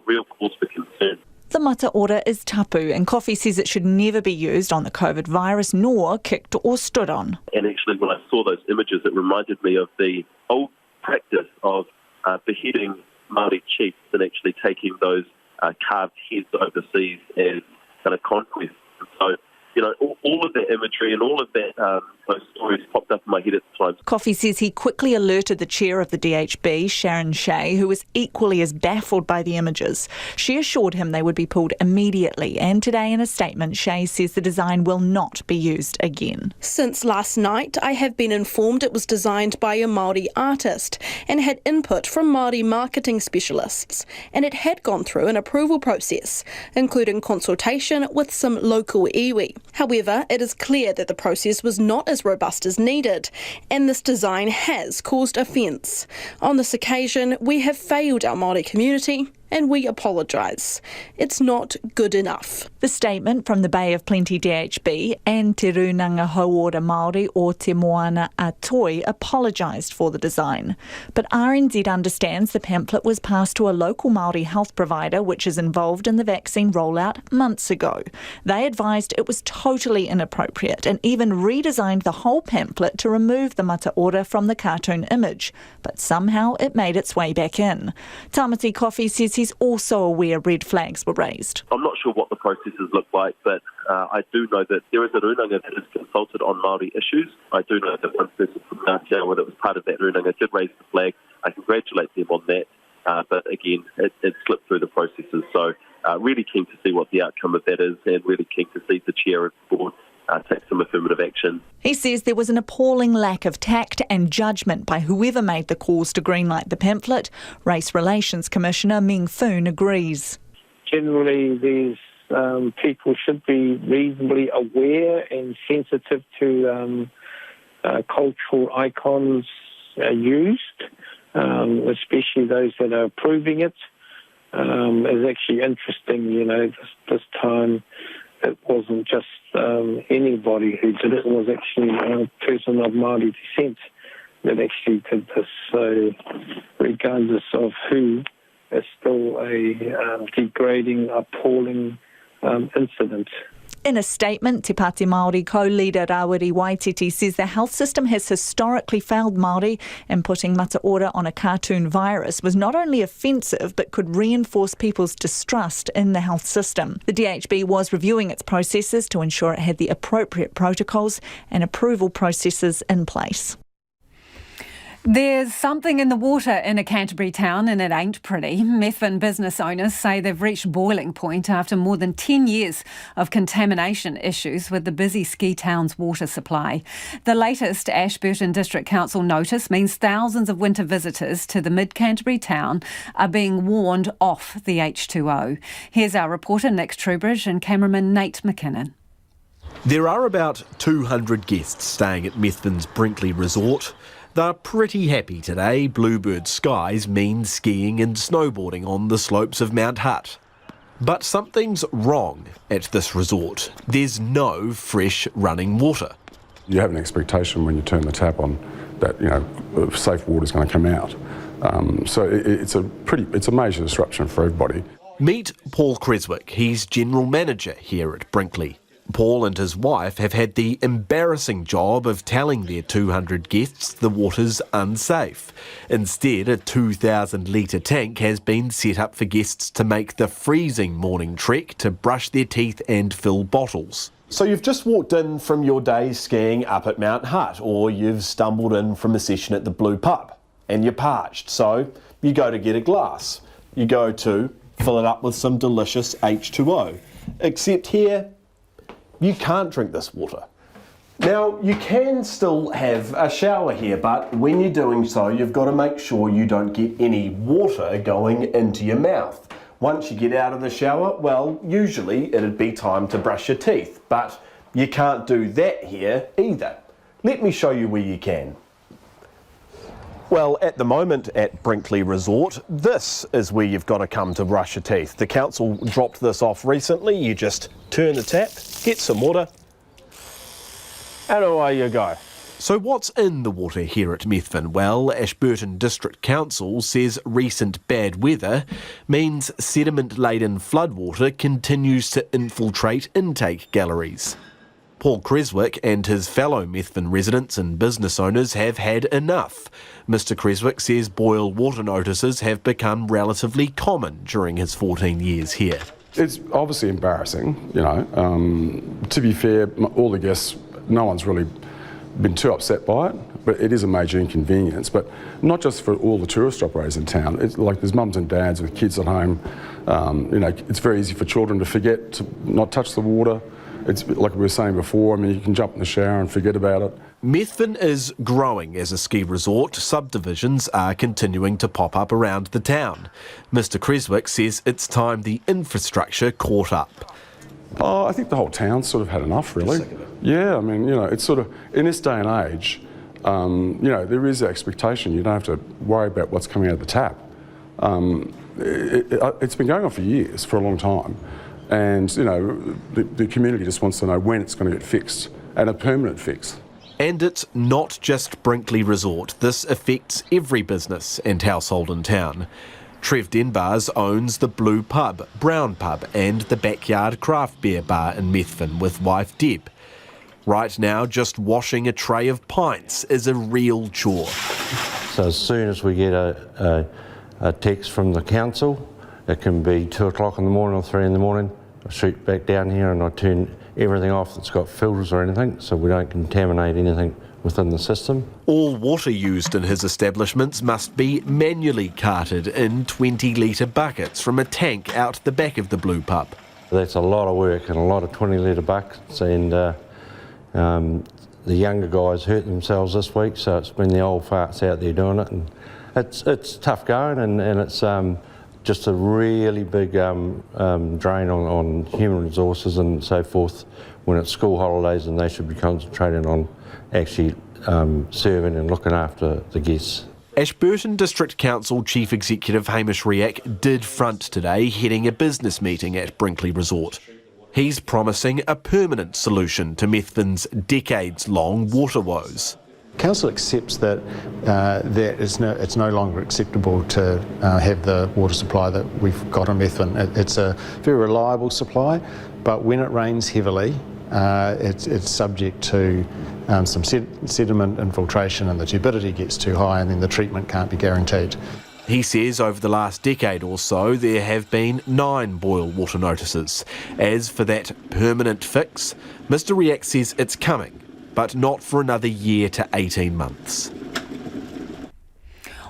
real cause for concern. The mata order is tapu, and Coffey says it should never be used on the COVID virus, nor kicked or stood on. And actually, when I saw those images, it reminded me of the old practice of beheading Māori chiefs and actually taking those carved heads overseas as kind of conquest. And so, all of that imagery and all of that, those stories popped up in my head at the time. Coffey says he quickly alerted the chair of the DHB, Sharon Shea, who was equally as baffled by the images. She assured him they would be pulled immediately, and today in a statement, Shea says the design will not be used again. Since last night, I have been informed it was designed by a Māori artist and had input from Māori marketing specialists, and it had gone through an approval process, including consultation with some local iwi. However, it is clear that the process was not as robust as needed, and this design has caused offence. On this occasion, we have failed our Māori community, and we apologise. It's not good enough. The statement from the Bay of Plenty DHB and Te Runanga Hauora Māori o Te Moana Atoi apologised for the design. But RNZ understands the pamphlet was passed to a local Māori health provider which is involved in the vaccine rollout months ago. They advised it was totally inappropriate and even redesigned the whole pamphlet to remove the mata order from the cartoon image. But somehow it made its way back in. Tamati Coffey says he's also aware red flags were raised. I'm not sure what the processes look like, but I do know that there is a runanga that is consulted on Māori issues. I do know that one person from Ngāti Awa that was part of that runanga did raise the flag. I congratulate them on that, but again, it slipped through the processes. So really keen to see what the outcome of that is, and really keen to see the chair of the board take some affirmative action. He says there was an appalling lack of tact and judgment by whoever made the calls to greenlight the pamphlet. Race Relations Commissioner Methven agrees. Generally, these people should be reasonably aware and sensitive to cultural icons used, especially those that are approving it. It's actually interesting, this time it wasn't just anybody who did it. It was actually a person of Māori descent that actually did this. So regardless of who, it's still a degrading, appalling incident. In a statement, Te Pāti Māori co-leader Rawiri Waititi says the health system has historically failed Māori, and putting mata ora on a cartoon virus was not only offensive but could reinforce people's distrust in the health system. The DHB was reviewing its processes to ensure it had the appropriate protocols and approval processes in place. There's something in the water in a Canterbury town and it ain't pretty. Methven business owners say they've reached boiling point after more than 10 years of contamination issues with the busy ski town's water supply. The latest Ashburton District Council notice means thousands of winter visitors to the mid-Canterbury town are being warned off the H2O. Here's our reporter Nick Trubridge and cameraman Nate McKinnon. There are about 200 guests staying at Methven's Brinkley Resort. They're pretty happy today. Bluebird skies mean skiing and snowboarding on the slopes of Mount Hutt. But something's wrong at this resort. There's no fresh running water. You have an expectation when you turn the tap on that, safe water's going to come out. So it's a major disruption for everybody. Meet Paul Creswick. He's general manager here at Brinkley. Paul and his wife have had the embarrassing job of telling their 200 guests the water's unsafe. Instead, a 2,000-litre tank has been set up for guests to make the freezing morning trek to brush their teeth and fill bottles. So you've just walked in from your day skiing up at Mount Hutt, or you've stumbled in from a session at the Blue Pub, and you're parched, so you go to get a glass. You go to fill it up with some delicious H2O. Except here, you can't drink this water. Now, you can still have a shower here, but when you're doing so, you've got to make sure you don't get any water going into your mouth. Once you get out of the shower, well, usually it'd be time to brush your teeth, but you can't do that here either. Let me show you where you can. Well, at the moment at Brinkley Resort, this is where you've got to come to brush your teeth. The council dropped this off recently. You just turn the tap, get some water, and away you go. So what's in the water here at Methven? Well, Ashburton District Council says recent bad weather means sediment-laden floodwater continues to infiltrate intake galleries. Paul Creswick and his fellow Methven residents and business owners have had enough. Mr Creswick says boil water notices have become relatively common during his 14 years here. It's obviously embarrassing, To be fair, all the guests, no one's really been too upset by it, but it is a major inconvenience. But not just for all the tourist operators in town. It's like there's mums and dads with kids at home. It's very easy for children to forget to not touch the water. It's like we were saying before, you can jump in the shower and forget about it. Methven is growing as a ski resort. Subdivisions are continuing to pop up around the town. Mr Creswick says it's time the infrastructure caught up. Oh, I think the whole town's sort of had enough, really. Yeah, it's sort of, in this day and age, there is an expectation. You don't have to worry about what's coming out of the tap. It's been going on for years, for a long time. And, the community just wants to know when it's going to get fixed, and a permanent fix. And it's not just Brinkley Resort. This affects every business and household in town. Trev Denbars owns the Blue Pub, Brown Pub and the Backyard Craft Beer Bar in Methven with wife Deb. Right now, just washing a tray of pints is a real chore. So as soon as we get a text from the council, It can be 2 o'clock in the morning or 3 in the morning. I shoot back down here and I turn everything off that's got filters or anything, so we don't contaminate anything within the system. All water used in his establishments must be manually carted in 20-litre buckets from a tank out the back of the blue pub. That's a lot of work and a lot of 20-litre buckets, and the younger guys hurt themselves this week, so it's been the old farts out there doing it, and it's tough going, and it's just a really big drain on human resources and so forth when it's school holidays, and they should be concentrating on actually serving and looking after the guests. Ashburton District Council Chief Executive Hamish Riak did front today, heading a business meeting at Brinkley Resort. He's promising a permanent solution to Methven's decades-long water woes. Council accepts that it's no longer acceptable to have the water supply that we've got on Methven. It's a very reliable supply, but when it rains heavily, it's subject to some sediment infiltration, and the turbidity gets too high, and then the treatment can't be guaranteed. He says over the last decade or so there have been 9 boil water notices. As for that permanent fix, Mr Riak says it's coming, but not for another year to 18 months.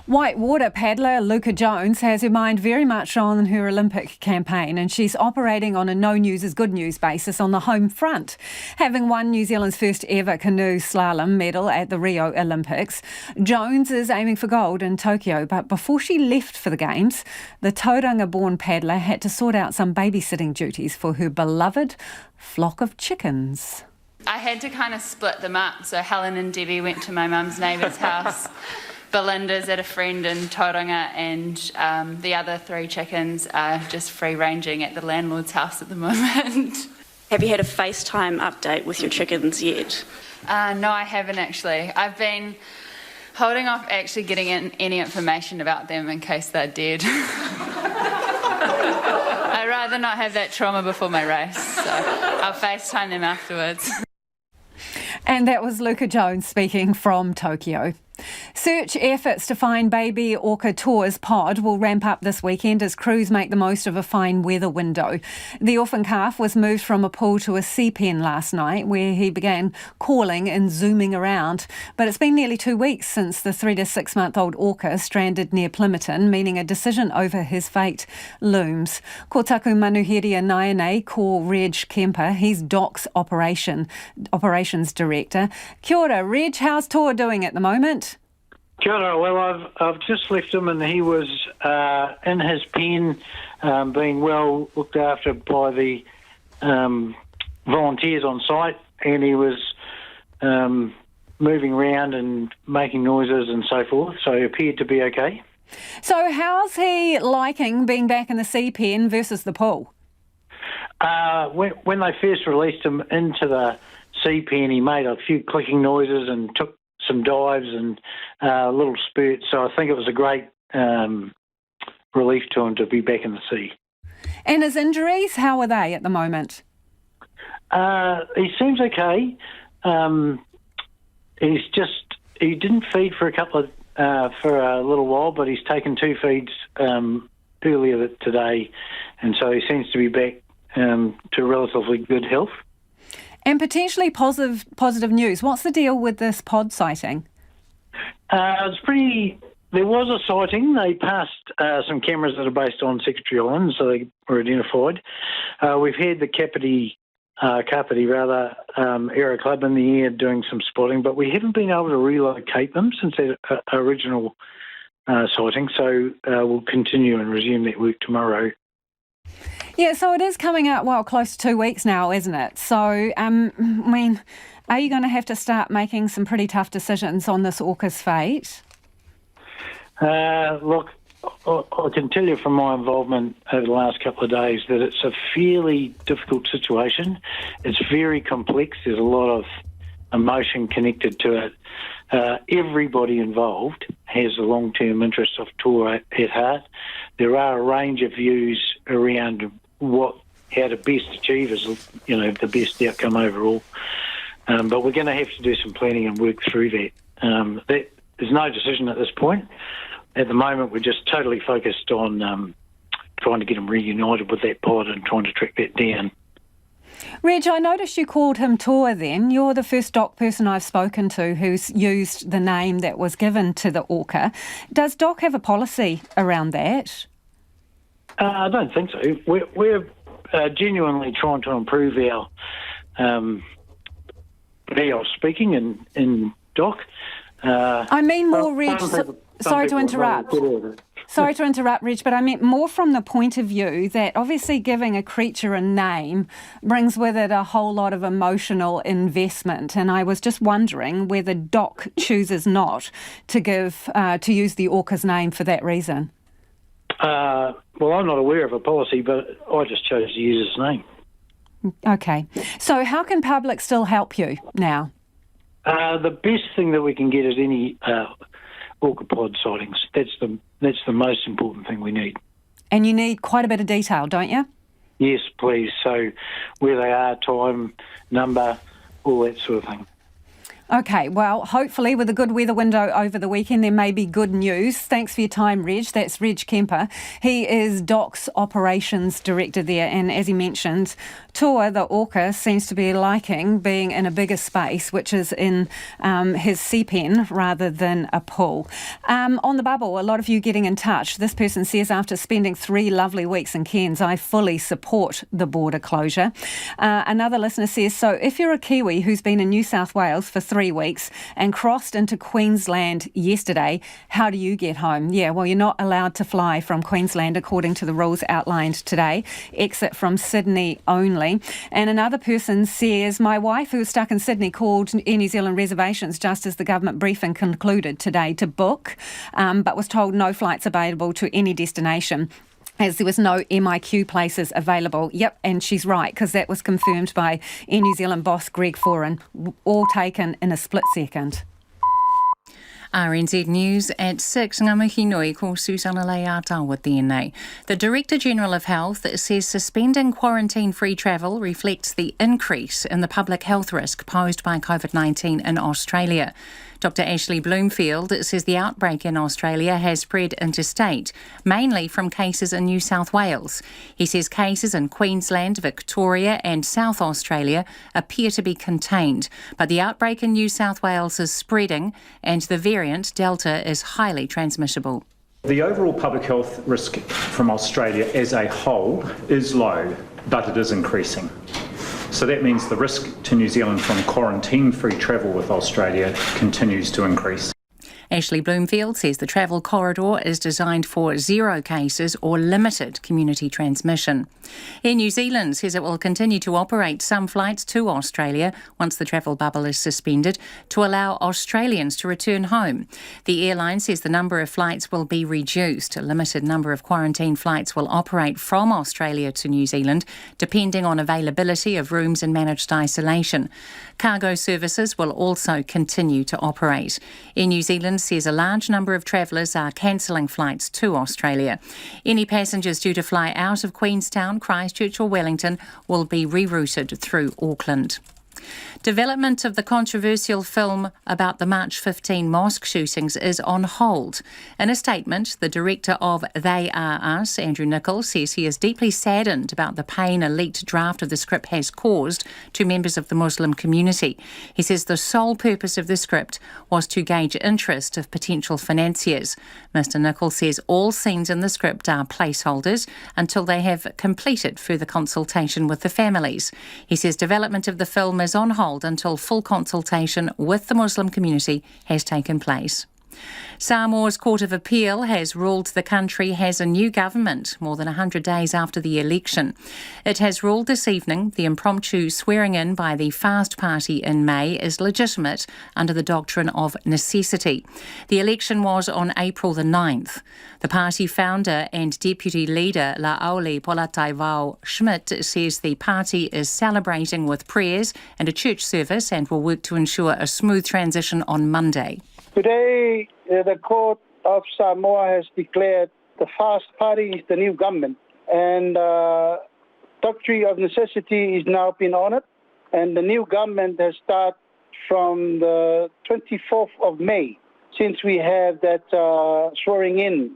Whitewater paddler Luca Jones has her mind very much on her Olympic campaign, and she's operating on a no news is good news basis on the home front. Having won New Zealand's first ever canoe slalom medal at the Rio Olympics, Jones is aiming for gold in Tokyo, but before she left for the Games, the Tauranga-born paddler had to sort out some babysitting duties for her beloved flock of chickens. I had to kind of split them up, so Helen and Debbie went to my mum's neighbour's house. Belinda's at a friend in Tauranga, and the other 3 chickens are just free-ranging at the landlord's house at the moment. Have you had a FaceTime update with your chickens yet? No, I haven't actually. I've been holding off actually getting any information about them in case they're dead. I'd rather not have that trauma before my race, so I'll FaceTime them afterwards. And that was Luca Jones speaking from Tokyo. Search efforts to find baby Orca Tour's pod will ramp up this weekend as crews make the most of a fine weather window. The orphan calf was moved from a pool to a sea pen last night, where he began calling and zooming around. But it's been nearly 2 weeks since the 3 to 6 month old Orca stranded near Plimmerton, meaning a decision over his fate looms. Ko taku manuheria Naianei, ko Reg Kemper. He's DOC's Operations Director. Kia ora, Reg, how's Tour doing at the moment? Kia ora. Well, I've just left him, and he was in his pen, being well looked after by the volunteers on site, and he was moving around and making noises and so forth, so he appeared to be okay. So how's he liking being back in the sea pen versus the pool? When they first released him into the sea pen, he made a few clicking noises and took some dives and little spurts, so I think it was a great relief to him to be back in the sea. And his injuries, how are they at the moment? He seems okay. He didn't feed for a little while, but he's taken 2 feeds earlier today, and so he seems to be back to relatively good health. And potentially positive news. What's the deal with this pod sighting? There was a sighting. They passed some cameras that are based on Secretary Island, so they were identified. We've had the Kapiti Aero Club in the air doing some spotting, but we haven't been able to relocate them since that original sighting, so we'll continue and resume that work tomorrow. Yeah, so it is coming out, close to 2 weeks now, isn't it? So, are you going to have to start making some pretty tough decisions on this orca's fate? Look, I can tell you from my involvement over the last couple of days that it's a fairly difficult situation. It's very complex. There's a lot of emotion connected to it. Everybody involved has the long-term interest of Tour at heart. There are a range of views around how to best achieve the best outcome overall. But we're going to have to do some planning and work through that. There's no decision at this point. At the moment, we're just totally focused on trying to get them reunited with that pod and trying to track that down. Reg, I noticed you called him Toa then. You're the first DOC person I've spoken to who's used the name that was given to the orca. Does DOC have a policy around that? I don't think so. We're genuinely trying to improve our way of speaking in DOC. I mean more, Reg. Sorry to interrupt. Sorry to interrupt, Reg, but I meant more from the point of view that obviously giving a creature a name brings with it a whole lot of emotional investment. And I was just wondering whether DOC chooses not to use the orca's name for that reason. Well, I'm not aware of a policy, but I just chose to use his name. Okay. So how can public still help you now? The best thing that we can get is any orca pod sightings. That's the most important thing we need. And you need quite a bit of detail, don't you? Yes, please. So where they are, time, number, all that sort of thing. Okay, well, hopefully with a good weather window over the weekend, there may be good news. Thanks for your time, Reg. That's Reg Kemper. He is DOC's Operations Director there. And as he mentioned, Toa, the orca, seems to be liking being in a bigger space, which is in his sea pen rather than a pool. On the bubble, a lot of you getting in touch. This person says, after spending 3 lovely weeks in Cairns, I fully support the border closure. Another listener says, so if you're a Kiwi who's been in New South Wales for 3 weeks and crossed into Queensland yesterday, how do you get home? Yeah, well, you're not allowed to fly from Queensland according to the rules outlined today. Exit from Sydney only. And another person says, my wife, who was stuck in Sydney, called Air New Zealand Reservations just as the government briefing concluded today to book, but was told no flights available to any destination, as there was no MIQ places available. Yep, and she's right, because that was confirmed by Air New Zealand boss Greg Foran, all taken in a split second. RNZ News at 6. Ngā mihi nui ko Susana Leatawa tēnei. The Director General of Health says suspending quarantine-free travel reflects the increase in the public health risk posed by COVID-19 in Australia. Dr Ashley Bloomfield says the outbreak in Australia has spread interstate, mainly from cases in New South Wales. He says cases in Queensland, Victoria and South Australia appear to be contained, but the outbreak in New South Wales is spreading and the variant Delta is highly transmissible. The overall public health risk from Australia as a whole is low, but it is increasing. So that means the risk to New Zealand from quarantine-free travel with Australia continues to increase. Ashley Bloomfield says the travel corridor is designed for 0 cases or limited community transmission. Air New Zealand says it will continue to operate some flights to Australia once the travel bubble is suspended to allow Australians to return home. The airline says the number of flights will be reduced. A limited number of quarantine flights will operate from Australia to New Zealand, depending on availability of rooms in managed isolation. Cargo services will also continue to operate. Air New Zealand says a large number of travellers are cancelling flights to Australia. Any passengers due to fly out of Queenstown, Christchurch or Wellington will be rerouted through Auckland. Development of the controversial film about the March 15 mosque shootings is on hold. In a statement, the director of They Are Us, Andrew Nicol, says he is deeply saddened about the pain a leaked draft of the script has caused to members of the Muslim community. He says the sole purpose of the script was to gauge interest of potential financiers. Mr Nicol says all scenes in the script are placeholders until they have completed further consultation with the families. He says development of the film is on hold until full consultation with the Muslim community has taken place. Samoa's Court of Appeal has ruled the country has a new government more than 100 days after the election. It has ruled this evening the impromptu swearing in by the Fast Party in May is legitimate under the doctrine of necessity. The election was on April the 9th. The party founder and deputy leader La'auli Polataivao Schmidt says the party is celebrating with prayers and a church service and will work to ensure a smooth transition on Monday. Today, the Court of Samoa has declared the Fast Party is the new government, and doctrine of necessity is now being honoured, and the new government has started from the 24th of May, since we have that swearing in.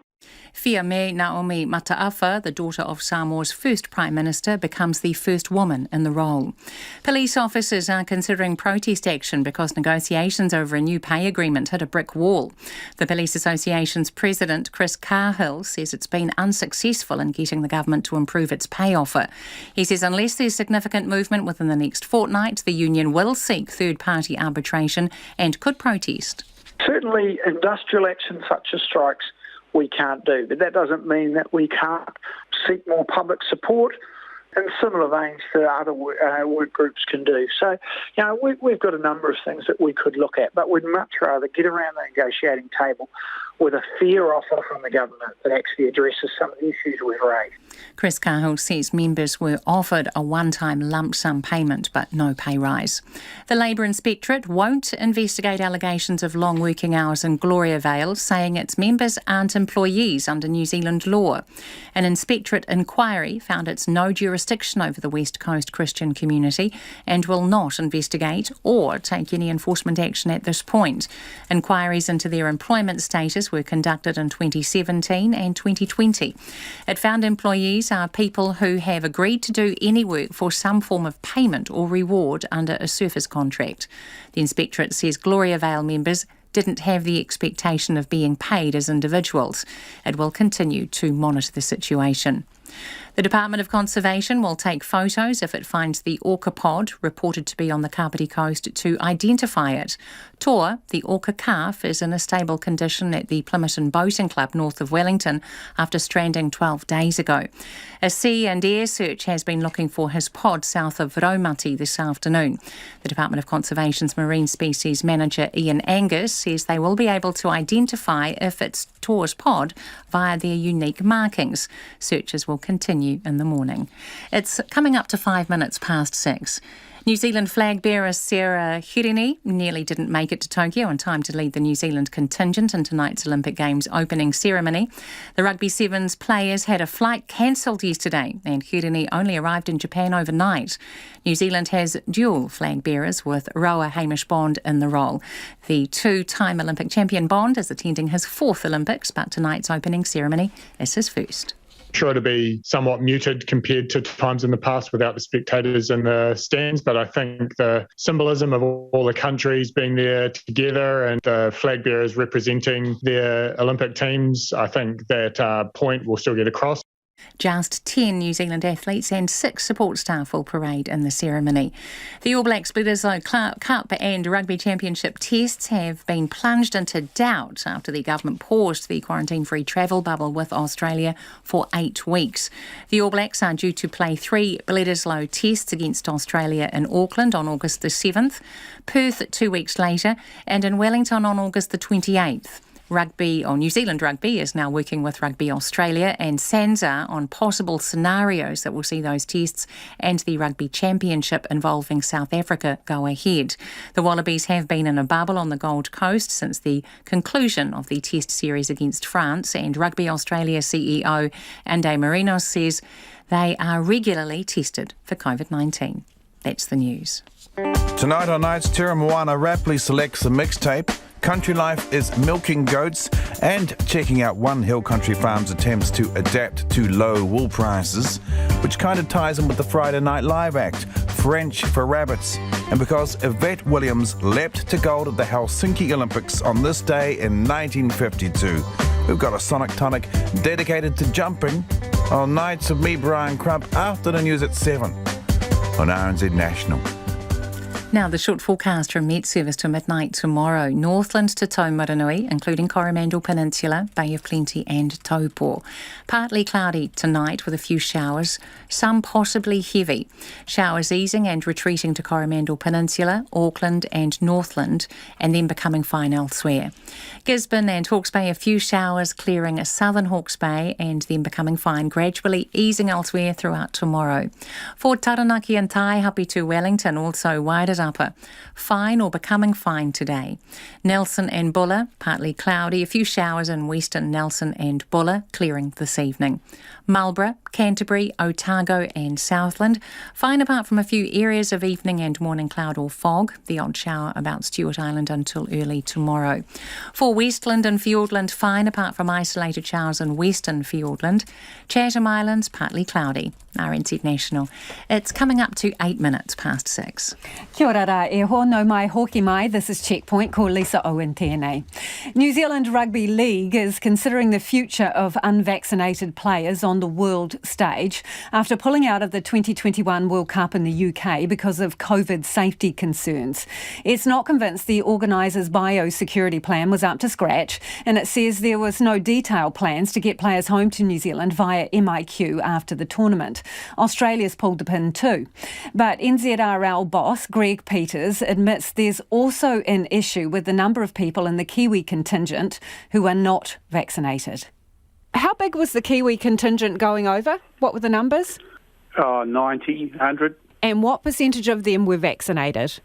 Fiame Naomi Mataafa, the daughter of Samoa's first Prime Minister, becomes the first woman in the role. Police officers are considering protest action because negotiations over a new pay agreement hit a brick wall. The Police Association's president, Chris Cahill, says it's been unsuccessful in getting the government to improve its pay offer. He says unless there's significant movement within the next fortnight, the union will seek third-party arbitration and could protest. Certainly industrial action such as strikes we can't do, but that doesn't mean that we can't seek more public support in similar veins to other work groups can do. So, we've got a number of things that we could look at, but we'd much rather get around the negotiating table with a fair offer from the government that actually addresses some of the issues we've raised. Chris Cahill says members were offered a one-time lump sum payment but no pay rise. The Labour Inspectorate won't investigate allegations of long working hours in Gloriavale, saying its members aren't employees under New Zealand law. An Inspectorate inquiry found it's no jurisdiction over the West Coast Christian community and will not investigate or take any enforcement action at this point. Inquiries into their employment status were conducted in 2017 and 2020. It found employees are people who have agreed to do any work for some form of payment or reward under a surface contract. The Inspectorate says Gloriavale members didn't have the expectation of being paid as individuals. It will continue to monitor the situation. The Department of Conservation will take photos if it finds the Orca pod, reported to be on the Kapiti coast, to identify it. Toa, the Orca calf, is in a stable condition at the Plymouton Boating Club north of Wellington after stranding 12 days ago. A sea and air search has been looking for his pod south of Raumati this afternoon. The Department of Conservation's Marine Species Manager Ian Angus says they will be able to identify if it's Toa's pod via their unique markings. Searches will continue in the morning. It's coming up to 5 minutes past 6. New Zealand flag bearer Sarah Hirini nearly didn't make it to Tokyo in time to lead the New Zealand contingent in tonight's Olympic Games opening ceremony. The Rugby Sevens players had a flight cancelled yesterday and Hirini only arrived in Japan overnight. New Zealand has dual flag bearers with rower Hamish Bond in the role. The two-time Olympic champion Bond is attending his fourth Olympics, but tonight's opening ceremony is his first. Sure to be somewhat muted compared to times in the past without the spectators in the stands, but I think the symbolism of all the countries being there together and the flag bearers representing their Olympic teams, I think that point will still get across. Just 10 New Zealand athletes and 6 support staff will parade in the ceremony. The All Blacks Bledisloe Cup and Rugby Championship tests have been plunged into doubt after the government paused the quarantine-free travel bubble with Australia for 8 weeks. The All Blacks are due to play 3 Bledisloe tests against Australia in Auckland on August the 7th, Perth 2 weeks later, and in Wellington on August the 28th. New Zealand Rugby is now working with Rugby Australia and SANZAAR on possible scenarios that will see those tests and the Rugby Championship involving South Africa go ahead. The Wallabies have been in a bubble on the Gold Coast since the conclusion of the test series against France, and Rugby Australia CEO Ande Marino says they are regularly tested for COVID-19. That's the news. Tonight on Nights, Tira Moana rapidly selects a mixtape. Country Life is milking goats and checking out One Hill Country Farm's attempts to adapt to low wool prices, which kind of ties in with the Friday Night Live act, French for Rabbits. And because Yvette Williams leapt to gold at the Helsinki Olympics on this day in 1952, we've got a Sonic Tonic dedicated to jumping on Nights of me, Brian Crump, after the news at 7 on RNZ National. Now, the short forecast from Met Service to midnight tomorrow. Northland to Taumaranui, including Coromandel Peninsula, Bay of Plenty and Taupo. Partly cloudy tonight with a few showers, some possibly heavy. Showers easing and retreating to Coromandel Peninsula, Auckland and Northland, and then becoming fine elsewhere. Gisborne and Hawke's Bay, a few showers clearing a southern Hawke's Bay and then becoming fine, gradually easing elsewhere throughout tomorrow. For Taranaki and Taihape to Wellington, also Wairangi upper. Fine or becoming fine today. Nelson and Buller, partly cloudy. A few showers in western Nelson and Buller, clearing this evening. Marlborough, Canterbury, Otago and Southland. Fine apart from a few areas of evening and morning cloud or fog. The odd shower about Stewart Island until early tomorrow. For Westland and Fiordland, fine apart from isolated showers in western Fiordland. Chatham Islands, partly cloudy. RNZ National. It's coming up to 8 minutes past 6. Kia ora rā e ho, no mai hoki mai. This is Checkpoint, ko Lisa Owen tēnei. New Zealand Rugby League is considering the future of unvaccinated players on the world stage after pulling out of the 2021 World Cup in the UK because of COVID safety concerns. It's not convinced the organisers' biosecurity plan was up to scratch, and it says there was no detailed plans to get players home to New Zealand via MIQ after the tournament. Australia's pulled the pin too. But NZRL boss Greg Peters admits there's also an issue with the number of people in the Kiwi contingent who are not vaccinated. How big was the Kiwi contingent going over? What were the numbers? 90, 100. And what percentage of them were vaccinated?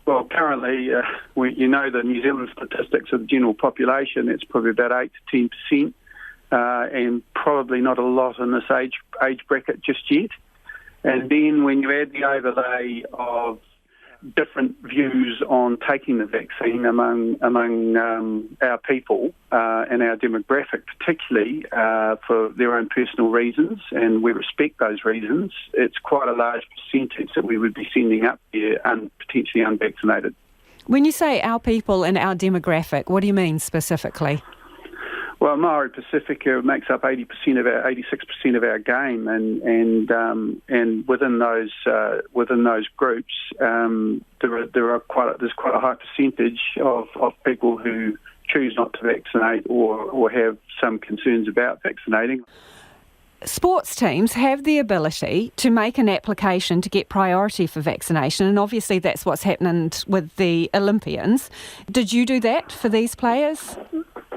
Well, currently, you know the New Zealand statistics of the general population, it's probably about 8 to 10%. And probably not a lot in this age bracket just yet. And then when you add the overlay of different views on taking the vaccine among our people and our demographic, particularly for their own personal reasons, and we respect those reasons, it's quite a large percentage that we would be sending up there potentially unvaccinated. When you say our people and our demographic, what do you mean specifically? Well, Maori Pacifica makes up 86% of our game, and within those groups, there's quite a high percentage of people who choose not to vaccinate or have some concerns about vaccinating. Sports teams have the ability to make an application to get priority for vaccination, and obviously that's what's happening with the Olympians. Did you do that for these players?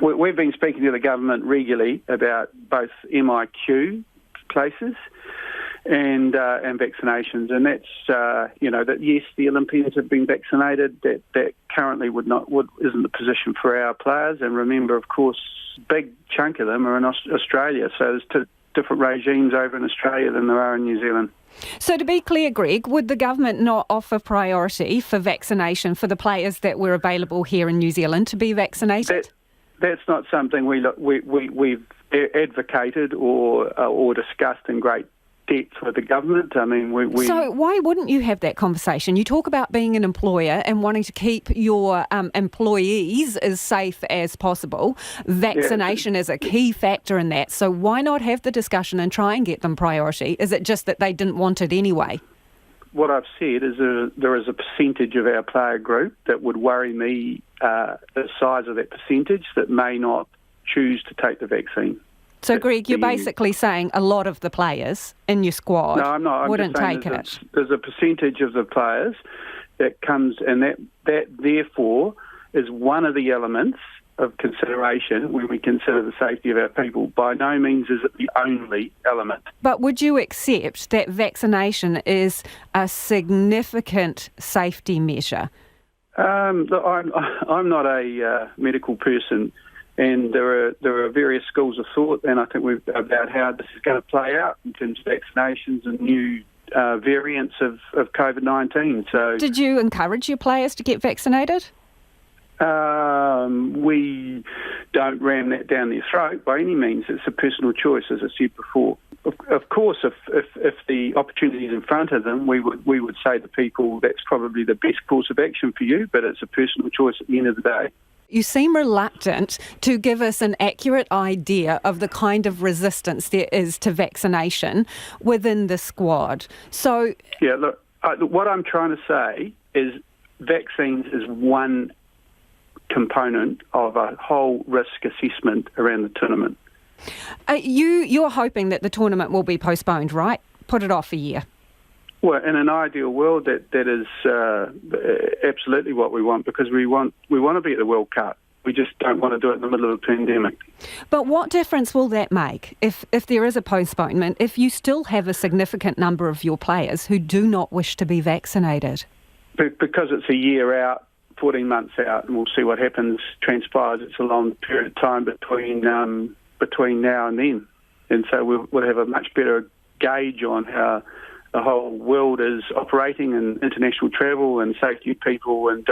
We've been speaking to the government regularly about both MIQ places and vaccinations, and that's that yes, the Olympians have been vaccinated. That currently isn't the position for our players. And remember, of course, big chunk of them are in Australia, so there's different regimes over in Australia than there are in New Zealand. So to be clear, Greg, would the government not offer priority for vaccination for the players that were available here in New Zealand to be vaccinated? That's not something we've advocated or discussed in great depth with the government. I mean, So why wouldn't you have that conversation? You talk about being an employer and wanting to keep your employees as safe as possible. Vaccination is a key factor in that. So why not have the discussion and try and get them priority? Is it just that they didn't want it anyway? What I've said is there is a percentage of our player group that would worry me, the size of that percentage, that may not choose to take the vaccine. So, Greg, you're basically saying a lot of the players in your squad wouldn't take it. There's a percentage of the players that comes, and that therefore is one of the elements of consideration when we consider the safety of our people. By no means is it the only element. But would you accept that vaccination is a significant safety measure? I'm not a medical person, and there are various schools of thought, and I think about how this is going to play out in terms of vaccinations and new variants of COVID-19. So, did you encourage your players to get vaccinated? We don't ram that down their throat by any means. It's a personal choice, as I said before. Of course, if the opportunity is in front of them, we would say to people that's probably the best course of action for you, but it's a personal choice at the end of the day. You seem reluctant to give us an accurate idea of the kind of resistance there is to vaccination within the squad. So, yeah, look, what I'm trying to say is vaccines is one component of a whole risk assessment around the tournament. You're hoping that the tournament will be postponed, right? Put it off a year. Well, in an ideal world, that is absolutely what we want, because we want to be at the World Cup. We just don't want to do it in the middle of a pandemic. But what difference will that make if there is a postponement, if you still have a significant number of your players who do not wish to be vaccinated? because it's a year out, 14 months out, and we'll see what transpires. It's a long period of time between now and then. And so we'll have a much better gauge on how the whole world is operating in international travel and safety of people in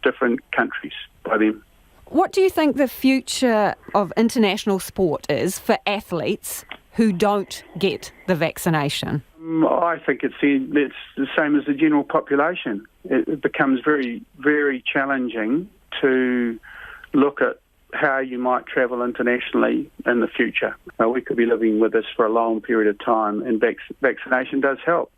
different countries by then. What do you think the future of international sport is for athletes who don't get the vaccination? I think it's the same as the general population. It becomes very, very challenging to look at how you might travel internationally in the future. We could be living with this for a long period of time, and vaccination does help.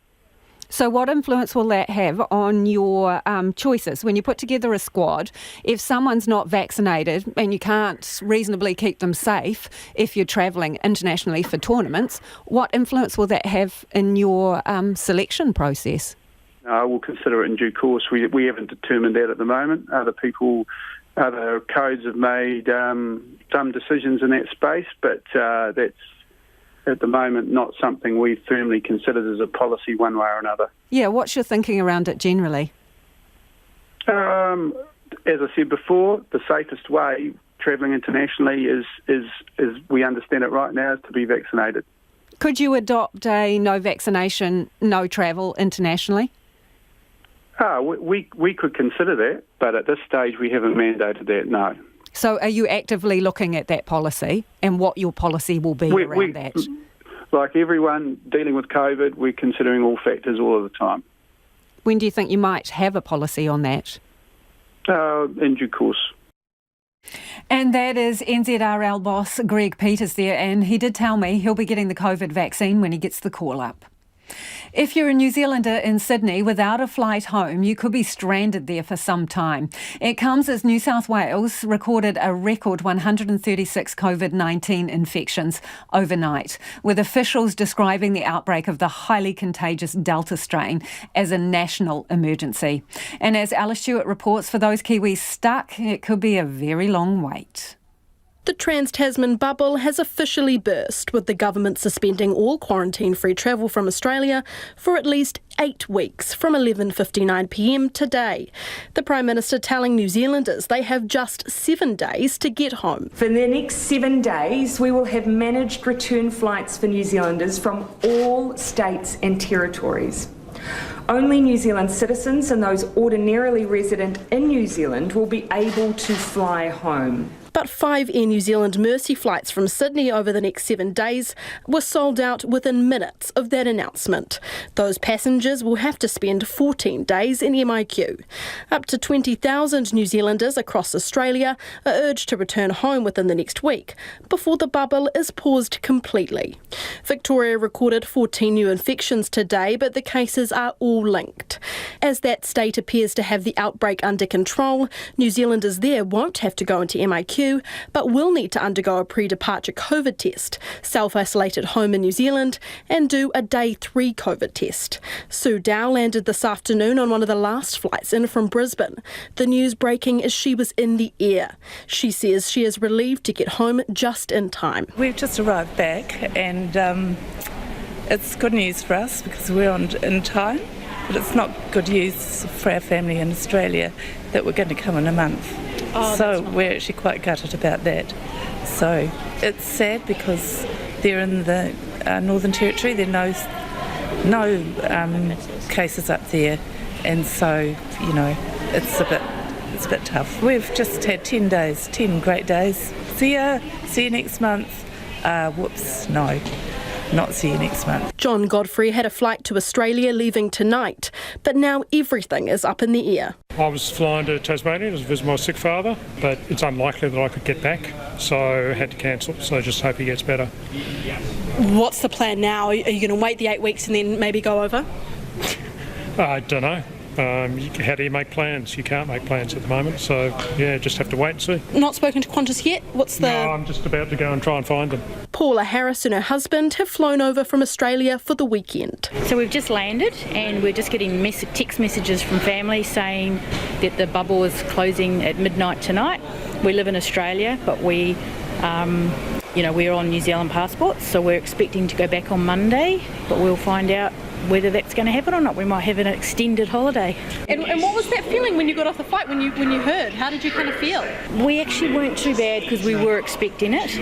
So what influence will that have on your choices? When you put together a squad, if someone's not vaccinated and you can't reasonably keep them safe if you're travelling internationally for tournaments, what influence will that have in your selection process? I will consider it in due course. We haven't determined that at the moment. Other codes have made some decisions in that space, but that's at the moment not something we've firmly considered as a policy one way or another. Yeah, what's your thinking around it generally? As I said before, the safest way travelling internationally is we understand it right now, is to be vaccinated. Could you adopt a no vaccination, no travel internationally? We could consider that, but at this stage we haven't mandated that, no. So are you actively looking at that policy and what your policy will be around that? Like everyone dealing with COVID, we're considering all factors all of the time. When do you think you might have a policy on that? In due course. And that is NZRL boss Greg Peters there, and he did tell me he'll be getting the COVID vaccine when he gets the call up. If you're a New Zealander in Sydney without a flight home, you could be stranded there for some time. It comes as New South Wales recorded a record 136 COVID-19 infections overnight, with officials describing the outbreak of the highly contagious Delta strain as a national emergency. And as Alice Stewart reports, for those Kiwis stuck, it could be a very long wait. The trans-Tasman bubble has officially burst, with the government suspending all quarantine-free travel from Australia for at least 8 weeks from 11:59pm today. The Prime Minister telling New Zealanders they have just 7 days to get home. For the next 7 days, we will have managed return flights for New Zealanders from all states and territories. Only New Zealand citizens and those ordinarily resident in New Zealand will be able to fly home. But 5 Air New Zealand Mercy flights from Sydney over the next 7 days were sold out within minutes of that announcement. Those passengers will have to spend 14 days in MIQ. Up to 20,000 New Zealanders across Australia are urged to return home within the next week before the bubble is paused completely. Victoria recorded 14 new infections today, but the cases are all linked. As that state appears to have the outbreak under control, New Zealanders there won't have to go into MIQ, but will need to undergo a pre-departure COVID test, self-isolate at home in New Zealand, and do a day 3 COVID test. Sue Dow landed this afternoon on one of the last flights in from Brisbane. The news breaking as she was in the air. She says she is relieved to get home just in time. We've just arrived back, and it's good news for us because we're in time, but it's not good news for our family in Australia that we're going to come in a month. So we're actually quite gutted about that. So it's sad because they're in the Northern Territory. There are no cases up there, and so it's a bit tough. We've just had 10 days, 10 great days. See you next month. No. Not see you next month. John Godfrey had a flight to Australia leaving tonight, but now everything is up in the air. I was flying to Tasmania to visit my sick father, but it's unlikely that I could get back, so I had to cancel, so just hope he gets better. What's the plan now? Are you going to wait the 8 weeks and then maybe go over? I don't know. How do you make plans? You can't make plans at the moment, so yeah, just have to wait and see. Not spoken to Qantas yet? No, I'm just about to go and try and find them. Paula Harris and her husband have flown over from Australia for the weekend. So we've just landed and we're just getting text messages from family saying that the bubble is closing at midnight tonight. We live in Australia, but we're on New Zealand passports, so we're expecting to go back on Monday, but we'll find out whether that's going to happen or not. We might have an extended holiday. And what was that feeling when you got off the flight, when you heard? How did you kind of feel? We actually weren't too bad because we were expecting it.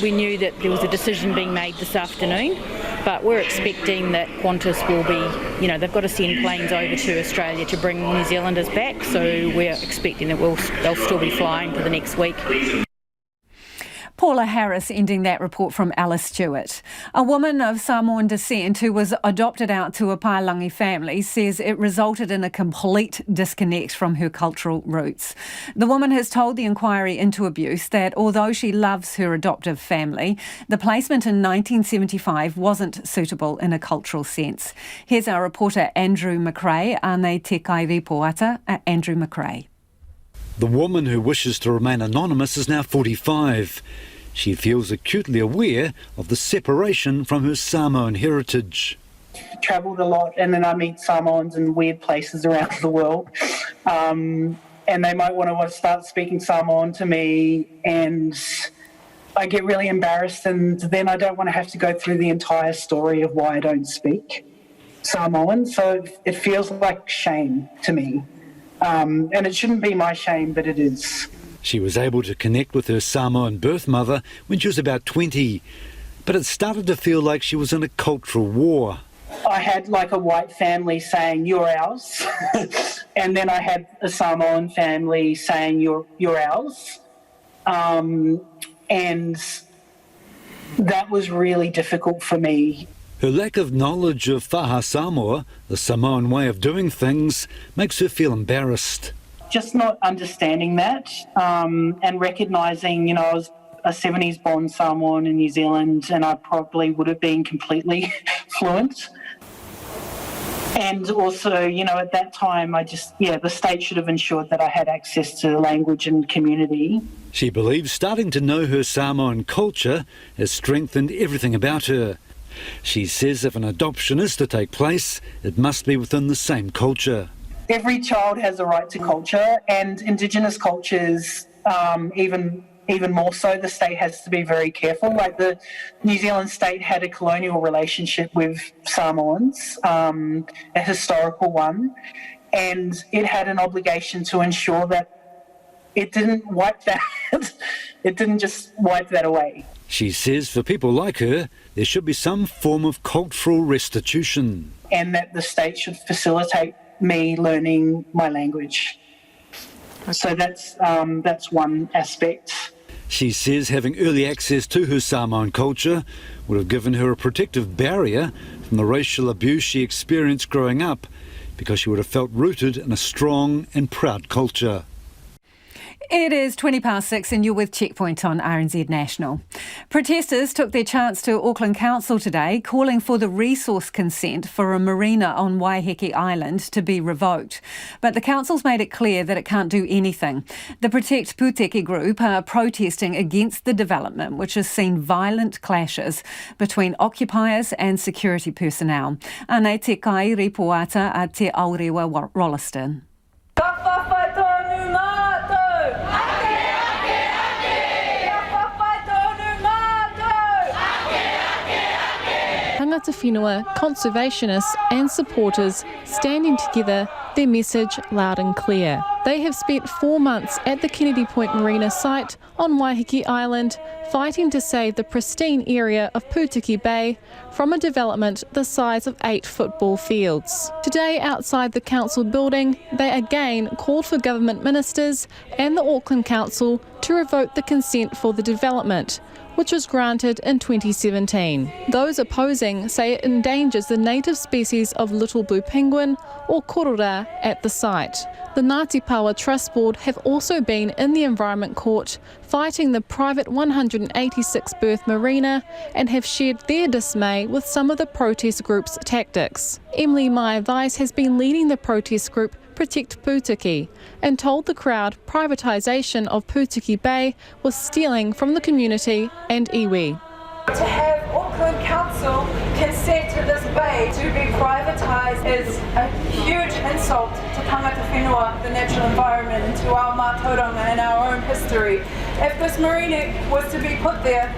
We knew that there was a decision being made this afternoon, but we're expecting that Qantas will be, they've got to send planes over to Australia to bring New Zealanders back, so we're expecting that they'll still be flying for the next week. Paula Harris ending that report from Alice Stewart. A woman of Samoan descent who was adopted out to a Palangi family says it resulted in a complete disconnect from her cultural roots. The woman has told the inquiry into abuse that although she loves her adoptive family, the placement in 1975 wasn't suitable in a cultural sense. Here's our reporter Andrew McRae, Ane Te Kai Repoata, Andrew McRae. The woman who wishes to remain anonymous is now 45. She feels acutely aware of the separation from her Samoan heritage. Travelled a lot, and then I meet Samoans in weird places around the world. And they might want to start speaking Samoan to me, and I get really embarrassed, and then I don't want to have to go through the entire story of why I don't speak Samoan. So it feels like shame to me. And it shouldn't be my shame, but it is. She was able to connect with her Samoan birth mother when she was about 20, but it started to feel like she was in a cultural war. I had like a white family saying, "You're ours," and then I had a Samoan family saying, "You're ours," and that was really difficult for me. Her lack of knowledge of Whaha Samoa, the Samoan way of doing things, makes her feel embarrassed. Just not understanding that and recognising, I was a 70s born Samoan in New Zealand, and I probably would have been completely fluent. And also, at that time, the state should have ensured that I had access to language and community. She believes starting to know her Samoan culture has strengthened everything about her. She says if an adoption is to take place, it must be within the same culture. Every child has a right to culture, and Indigenous cultures, even more so, the state has to be very careful. Like the New Zealand state had a colonial relationship with Samoans, a historical one, and it had an obligation to ensure that it didn't wipe that. It didn't just wipe that away. She says for people like her, there should be some form of cultural restitution. And that the state should facilitate me learning my language. Okay. So that's one aspect. She says having early access to her Samoan culture would have given her a protective barrier from the racial abuse she experienced growing up, because she would have felt rooted in a strong and proud culture. It is 6:20 and you're with Checkpoint on RNZ National. Protesters took their chance to Auckland Council today, calling for the resource consent for a marina on Waiheke Island to be revoked. But the council's made it clear that it can't do anything. The Protect Pūteke group are protesting against the development, which has seen violent clashes between occupiers and security personnel. Ane te kai ripoata a te Aurewa Rolliston. Tangata whenua, conservationists and supporters standing together, their message loud and clear. They have spent 4 months at the Kennedy Point Marina site on Waiheke Island, fighting to save the pristine area of Pūteke Bay from a development the size of 8 football fields. Today, outside the council building, they again called for government ministers and the Auckland Council to revoke the consent for the development, which was granted in 2017. Those opposing say it endangers the native species of little blue penguin, or korora, at the site. The Ngāti Pawa Trust Board have also been in the Environment Court fighting the private 186 berth marina and have shared their dismay with some of the protest group's tactics. Emily Meyer Weiss has been leading the protest group Protect Pūteke and told the crowd privatisation of Pūteke Bay was stealing from the community and iwi. To have Auckland Council consent to this bay to be privatised is a huge insult to tangata whenua, the natural environment, and to our mātauranga and our own history. If this marina was to be put there,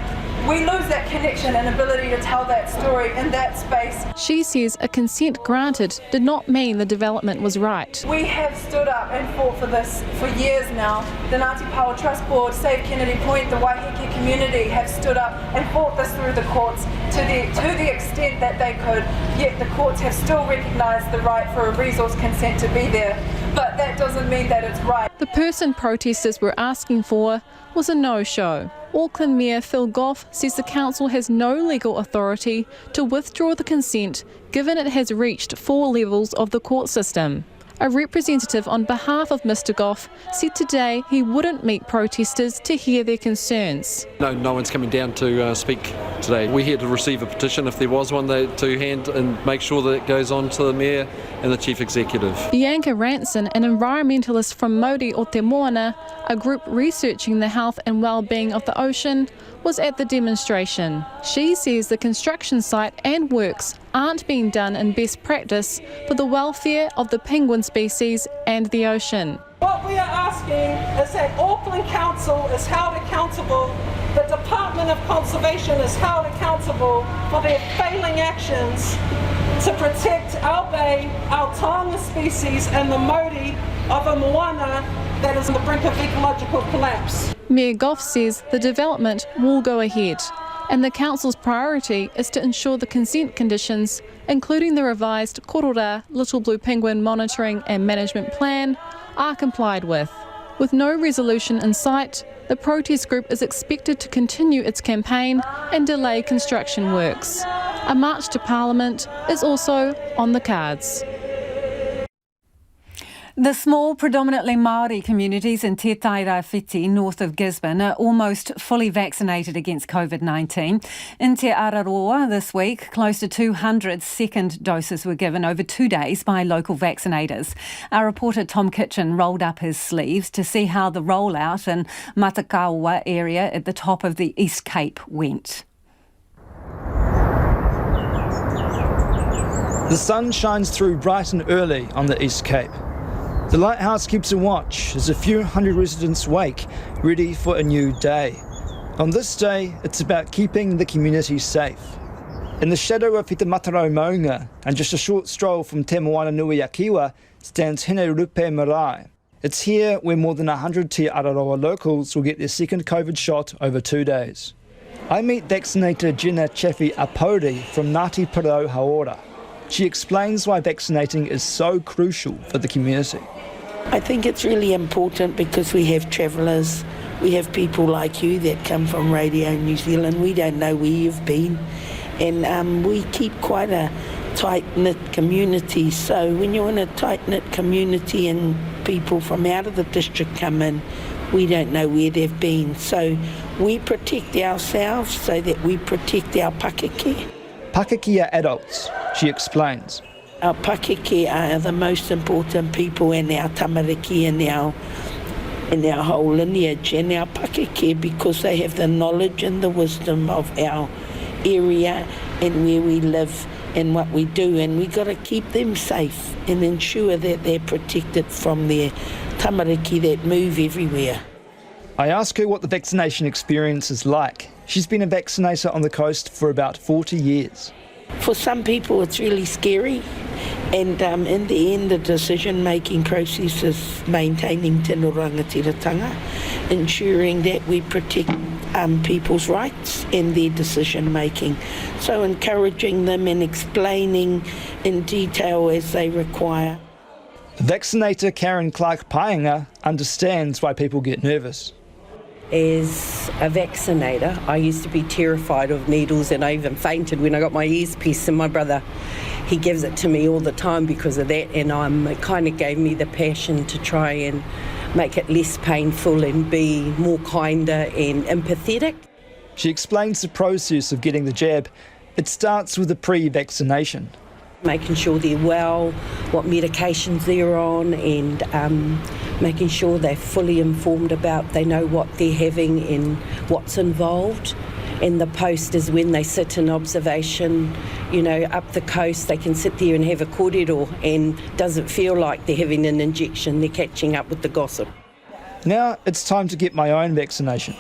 we lose that connection and ability to tell that story in that space. She says a consent granted did not mean the development was right. We have stood up and fought for this for years now. The Ngāti Power Trust Board, Save Kennedy Point, the Waiheke community have stood up and fought this through the courts to the extent that they could, yet the courts have still recognised the right for a resource consent to be there. But that doesn't mean that it's right. The person protesters were asking for was a no-show. Auckland Mayor Phil Goff says the council has no legal authority to withdraw the consent given it has reached 4 levels of the court system. A representative on behalf of Mr Goff said today he wouldn't meet protesters to hear their concerns. No one's coming down to speak today. We're here to receive a petition, if there was one, to hand and make sure that it goes on to the Mayor and the Chief Executive. Bianca Ranson, an environmentalist from Mauri o Te Moana, a group researching the health and well-being of the ocean, was at the demonstration. She says the construction site and works aren't being done in best practice for the welfare of the penguin species and the ocean. What we are asking is that Auckland Council is held accountable, the Department of Conservation is held accountable for their failing actions to protect our bay, our taonga species and the Mauri of a moana that is on the brink of ecological collapse. Mayor Goff says the development will go ahead and the council's priority is to ensure the consent conditions, including the revised Korora Little Blue Penguin Monitoring and Management Plan, are complied with. With no resolution in sight, the protest group is expected to continue its campaign and delay construction works. A march to Parliament is also on the cards. The small, predominantly Māori communities in Te Tairawhiti, north of Gisborne, are almost fully vaccinated against COVID-19. In Te Araroa this week, close to 200 second doses were given over 2 days by local vaccinators. Our reporter Tom Kitchen rolled up his sleeves to see how the rollout in Matakawa area at the top of the East Cape went. The sun shines through bright and early on the East Cape. The lighthouse keeps a watch as a few hundred residents wake, ready for a new day. On this day, it's about keeping the community safe. In the shadow of Te Matarau Maunga, and just a short stroll from Te Moana Nui a Kiwa, stands Hine Rupe Marae. It's here where more than 100 Te Araroa locals will get their second COVID shot over 2 days. I meet vaccinator Gina Chaffee Apodi from Ngāti Porou Haora. She explains why vaccinating is so crucial for the community. I think it's really important because we have travellers, we have people like you that come from Radio New Zealand. We don't know where you've been, and we keep quite a tight-knit community. So when you're in a tight-knit community and people from out of the district come in, we don't know where they've been. So we protect ourselves so that we protect our pakeke. Pakeke are adults, she explains. Our pakeke are the most important people in our tamariki and our whole lineage, and our pakeke because they have the knowledge and the wisdom of our area and where we live and what we do, and we've got to keep them safe and ensure that they're protected from their tamariki that move everywhere. I ask her what the vaccination experience is like. She's been a vaccinator on the coast for about 40 years. For some people it's really scary, and in the end the decision-making process is maintaining te no rangatiratanga, ensuring that we protect people's rights and their decision-making. So encouraging them and explaining in detail as they require. Vaccinator Karen Clark-Paenga understands why people get nervous. As a vaccinator, I used to be terrified of needles, and I even fainted when I got my ears pierced, and my brother, he gives it to me all the time because of that, and it kind of gave me the passion to try and make it less painful and be more kinder and empathetic. She explains the process of getting the jab. It starts with the pre-vaccination. Making sure they're well, what medications they're on, and making sure they're fully informed about, they know what they're having and what's involved. And the post is when they sit in observation, up the coast, they can sit there and have a kōrero and doesn't feel like they're having an injection, they're catching up with the gossip. Now it's time to get my own vaccination.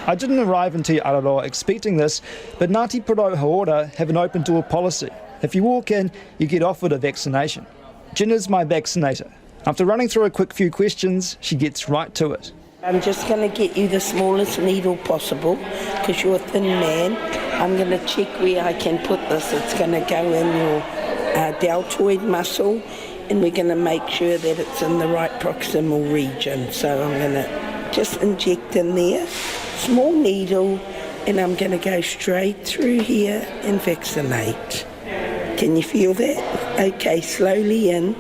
I didn't arrive in Te Araroa expecting this, but Ngāti Porou Haora have an open door policy. If you walk in, you get offered a vaccination. Gina's my vaccinator. After running through a quick few questions, she gets right to it. I'm just going to get you the smallest needle possible because you're a thin man. I'm going to check where I can put this. It's going to go in your deltoid muscle, and we're going to make sure that it's in the right proximal region. So I'm going to just inject in there, small needle, and I'm going to go straight through here and vaccinate. Can you feel that? Okay, slowly in,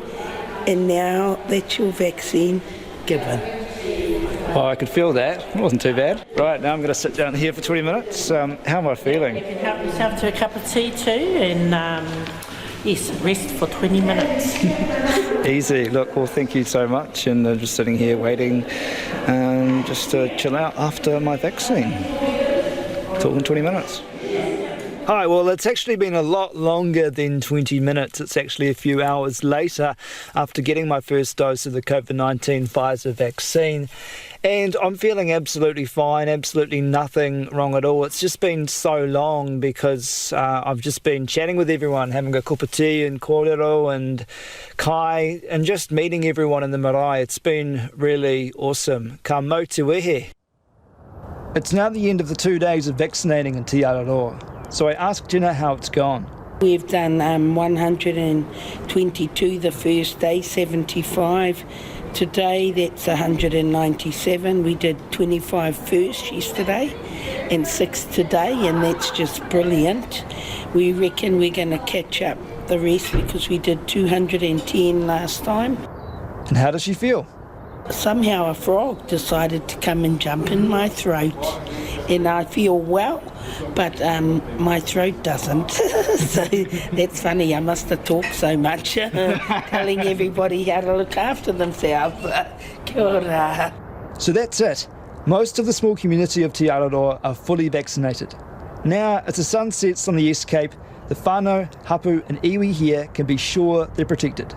and now that's your vaccine given. Oh, I could feel that. It wasn't too bad. Right, now I'm going to sit down here for 20 minutes. How am I feeling? You can help yourself to a cup of tea too, and yes, rest for 20 minutes. Easy. Look, well, thank you so much. And just sitting here waiting just to chill out after my vaccine. Talk in 20 minutes. Hi, well, it's actually been a lot longer than 20 minutes. It's actually a few hours later after getting my first dose of the COVID-19 Pfizer vaccine. And I'm feeling absolutely fine, absolutely nothing wrong at all. It's just been so long because I've just been chatting with everyone, having a cup of tea and kōrero and kai, and just meeting everyone in the marae. It's been really awesome. Ka mau te wehe. It's now the end of the 2 days of vaccinating in Te Araroa. So I asked Gina how it's gone. We've done 122 the first day, 75 today, that's 197. We did 25 first yesterday and 6 today, and that's just brilliant. We reckon we're going to catch up the rest because we did 210 last time. And how does she feel? Somehow a frog decided to come and jump in my throat, and I feel well, but my throat doesn't. So that's funny, I must have talked so much, telling everybody how to look after themselves. Kia ora. So that's it. Most of the small community of Te Araroa are fully vaccinated. Now, as the sun sets on the East Cape, the whānau, hapu and iwi here can be sure they're protected.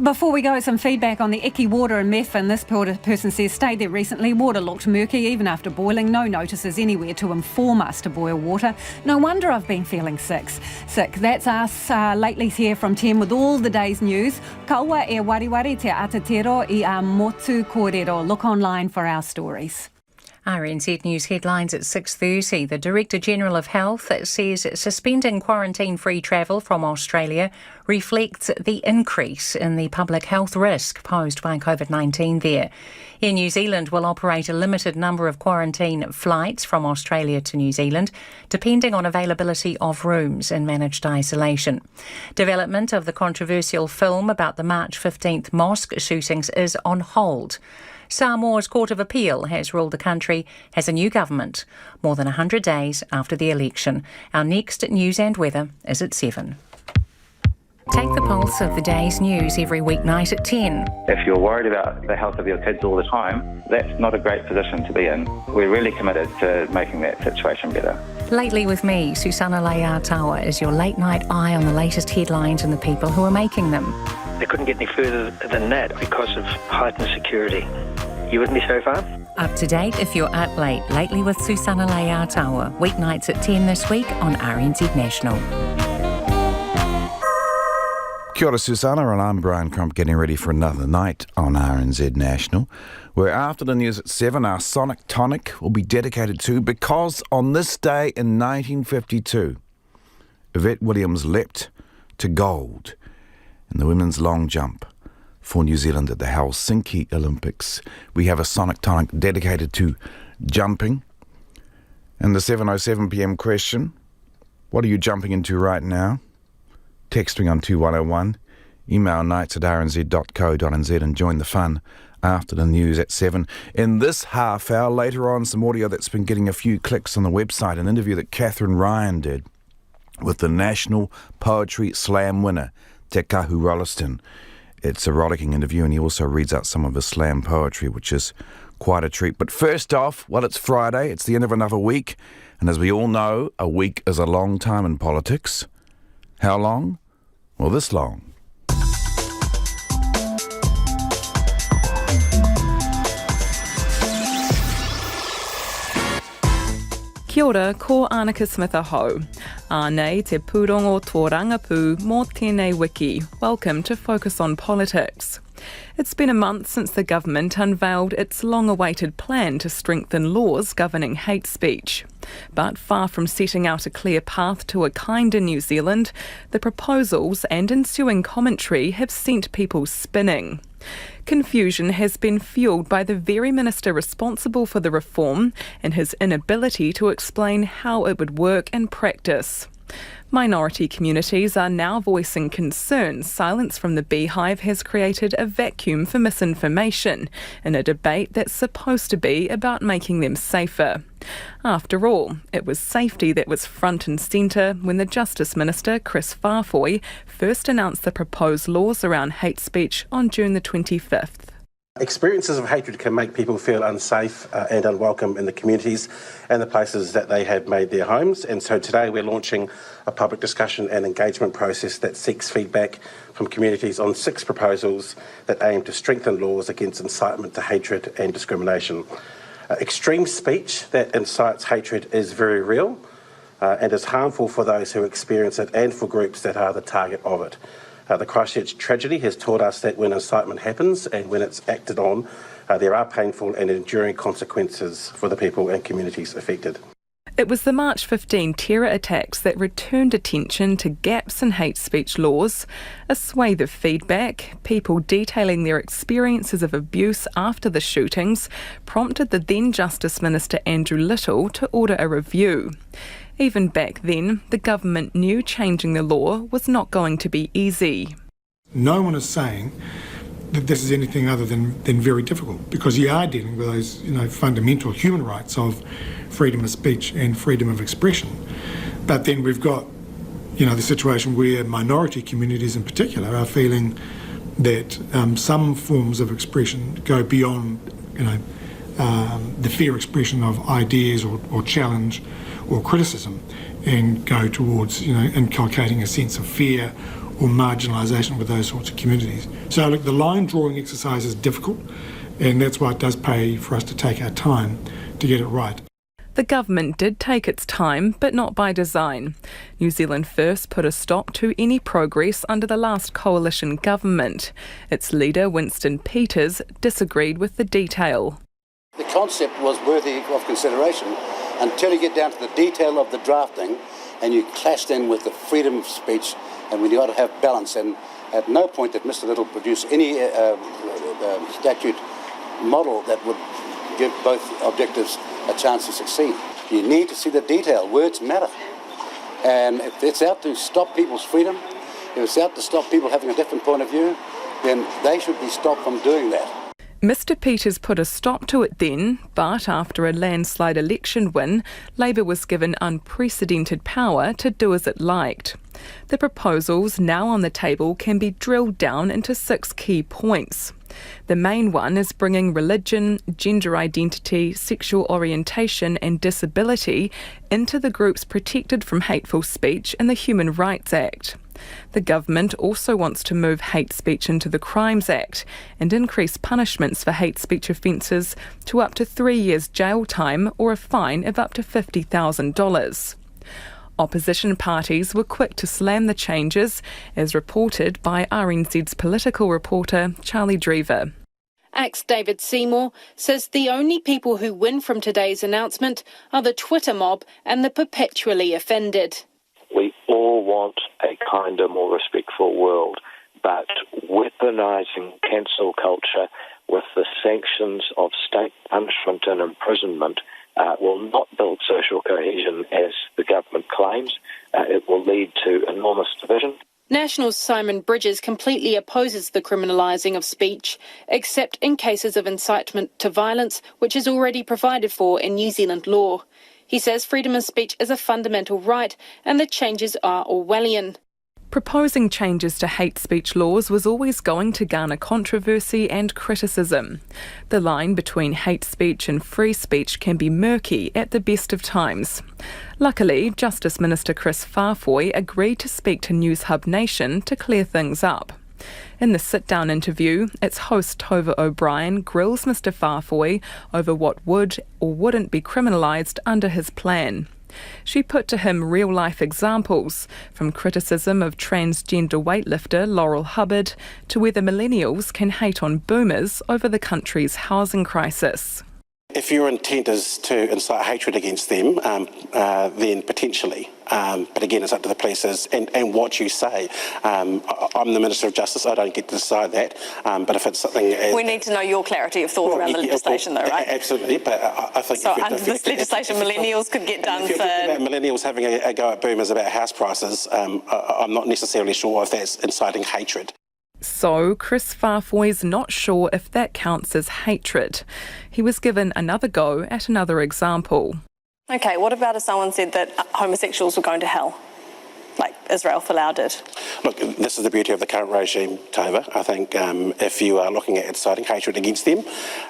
Before we go, some feedback on the icky water in Methven. This person says, stayed there recently. Water looked murky even after boiling. No notices anywhere to inform us to boil water. No wonder I've been feeling sick. That's us. Lately's here from 10 with all the day's news. Kaua e wariwari te atatero I a motu kōrero. Look online for our stories. RNZ News headlines at 6:30. The Director-General of Health says suspending quarantine-free travel from Australia reflects the increase in the public health risk posed by COVID-19 there. Air New Zealand will operate a limited number of quarantine flights from Australia to New Zealand, depending on availability of rooms in managed isolation. Development of the controversial film about the March 15th Mosque shootings is on hold. Samoa's Court of Appeal has ruled the country has a new government more than 100 days after the election. Our next news and weather is at 7. Take the pulse of the day's news every weeknight at 10. If you're worried about the health of your kids all the time, that's not a great position to be in. We're really committed to making that situation better. Lately with me, Susanna Leia-Tawa is your late night eye on the latest headlines and the people who are making them. They couldn't get any further than that because of heightened security. You with me so far? Up to date if you're up late. Lately with Susanna Leia-Tawa. Weeknights at 10 this week on RNZ National. Kia ora, Susanna, and I'm Brian Crump, getting ready for another night on RNZ National, where after the news at 7, our Sonic Tonic will be dedicated to, because on this day in 1952, Yvette Williams leapt to gold in the women's long jump for New Zealand at the Helsinki Olympics. We have a Sonic Tonic dedicated to jumping. And the 7:07 question, what are you jumping into right now? Text me on 2101, email nights@rnz.co.nz and join the fun after the news at 7. In this half hour, later on, some audio that's been getting a few clicks on the website, an interview that Catherine Ryan did with the National Poetry Slam winner, Te Kahu Rolliston. It's a rollicking interview, and he also reads out some of his slam poetry, which is quite a treat. But first off, well, it's Friday, it's the end of another week, and as we all know, a week is a long time in politics. How long? Well, this long. Kia ora, ko Annika Smith aho. Ānei te pūrongo tō rangapū mō tēnei wiki. Welcome to Focus on Politics. It's been a month since the government unveiled its long-awaited plan to strengthen laws governing hate speech. But far from setting out a clear path to a kinder New Zealand, the proposals and ensuing commentary have sent people spinning. Confusion has been fuelled by the very minister responsible for the reform and his inability to explain how it would work in practice. Minority communities are now voicing concerns silence from the beehive has created a vacuum for misinformation in a debate that's supposed to be about making them safer. After all, it was safety that was front and centre when the Justice Minister, Chris Whāwhoi, first announced the proposed laws around hate speech on June the 25th. Experiences of hatred can make people feel unsafe and unwelcome in the communities and the places that they have made their homes. And so today we're launching a public discussion and engagement process that seeks feedback from communities on 6 proposals that aim to strengthen laws against incitement to hatred and discrimination. Extreme speech that incites hatred is very real and is harmful for those who experience it and for groups that are the target of it. The Christchurch tragedy has taught us that when incitement happens and when it's acted on, there are painful and enduring consequences for the people and communities affected. It was the March 15 terror attacks that returned attention to gaps in hate speech laws, a swathe of feedback, people detailing their experiences of abuse after the shootings, prompted the then Justice Minister Andrew Little to order a review. Even back then, the government knew changing the law was not going to be easy. No one is saying that this is anything other than very difficult, because you are dealing with those fundamental human rights of freedom of speech and freedom of expression. But then we've got the situation where minority communities in particular are feeling that some forms of expression go beyond the fair expression of ideas or challenge or criticism and go towards inculcating a sense of fear or marginalisation with those sorts of communities. So look, the line drawing exercise is difficult, and that's why it does pay for us to take our time to get it right. The government did take its time, but not by design. New Zealand First put a stop to any progress under the last coalition government. Its leader, Winston Peters, disagreed with the detail. The concept was worthy of consideration until you get down to the detail of the drafting and you clash then with the freedom of speech, and when you got to have balance. And at no point did Mr Little produce any statute model that would give both objectives a chance to succeed. You need to see the detail. Words matter. And if it's out to stop people's freedom, if it's out to stop people having a different point of view, then they should be stopped from doing that. Mr Peters put a stop to it then, but after a landslide election win, Labour was given unprecedented power to do as it liked. The proposals now on the table can be drilled down into 6 key points. The main one is bringing religion, gender identity, sexual orientation and disability into the groups protected from hateful speech in the Human Rights Act. The government also wants to move hate speech into the Crimes Act and increase punishments for hate speech offences to up to 3 years jail time or a fine of up to $50,000. Opposition parties were quick to slam the changes, as reported by RNZ's political reporter Charlie Drever. ACT's David Seymour says the only people who win from today's announcement are the Twitter mob and the perpetually offended. We all want a kinder, more respectful world, but weaponising cancel culture with the sanctions of state punishment and imprisonment will not build social cohesion as the government claims. It will lead to enormous division. National's Simon Bridges completely opposes the criminalising of speech, except in cases of incitement to violence, which is already provided for in New Zealand law. He says freedom of speech is a fundamental right and the changes are Orwellian. Proposing changes to hate speech laws was always going to garner controversy and criticism. The line between hate speech and free speech can be murky at the best of times. Luckily, Justice Minister Chris Whāwhoi agreed to speak to News Hub Nation to clear things up. In the sit-down interview, its host Tova O'Brien grills Mr Farfoy over what would or wouldn't be criminalised under his plan. She put to him real-life examples, from criticism of transgender weightlifter Laurel Hubbard to whether millennials can hate on boomers over the country's housing crisis. If your intent is to incite hatred against them, then potentially. But again, it's up to the police and what you say. I'm the Minister of Justice, I don't get to decide that. But if it's something... we need to know your clarity of thought around the legislation though, right? Absolutely, but I think... So under this legislation, millennials could get done for... If you're talking about millennials having a go at boomers about house prices, I'm not necessarily sure if that's inciting hatred. So, Chris Farfoy's not sure if that counts as hatred. He was given another go at another example. Okay, what about if someone said that homosexuals were going to hell, like Israel Folau did? Look, this is the beauty of the current regime, Tova. I think if you are looking at inciting hatred against them,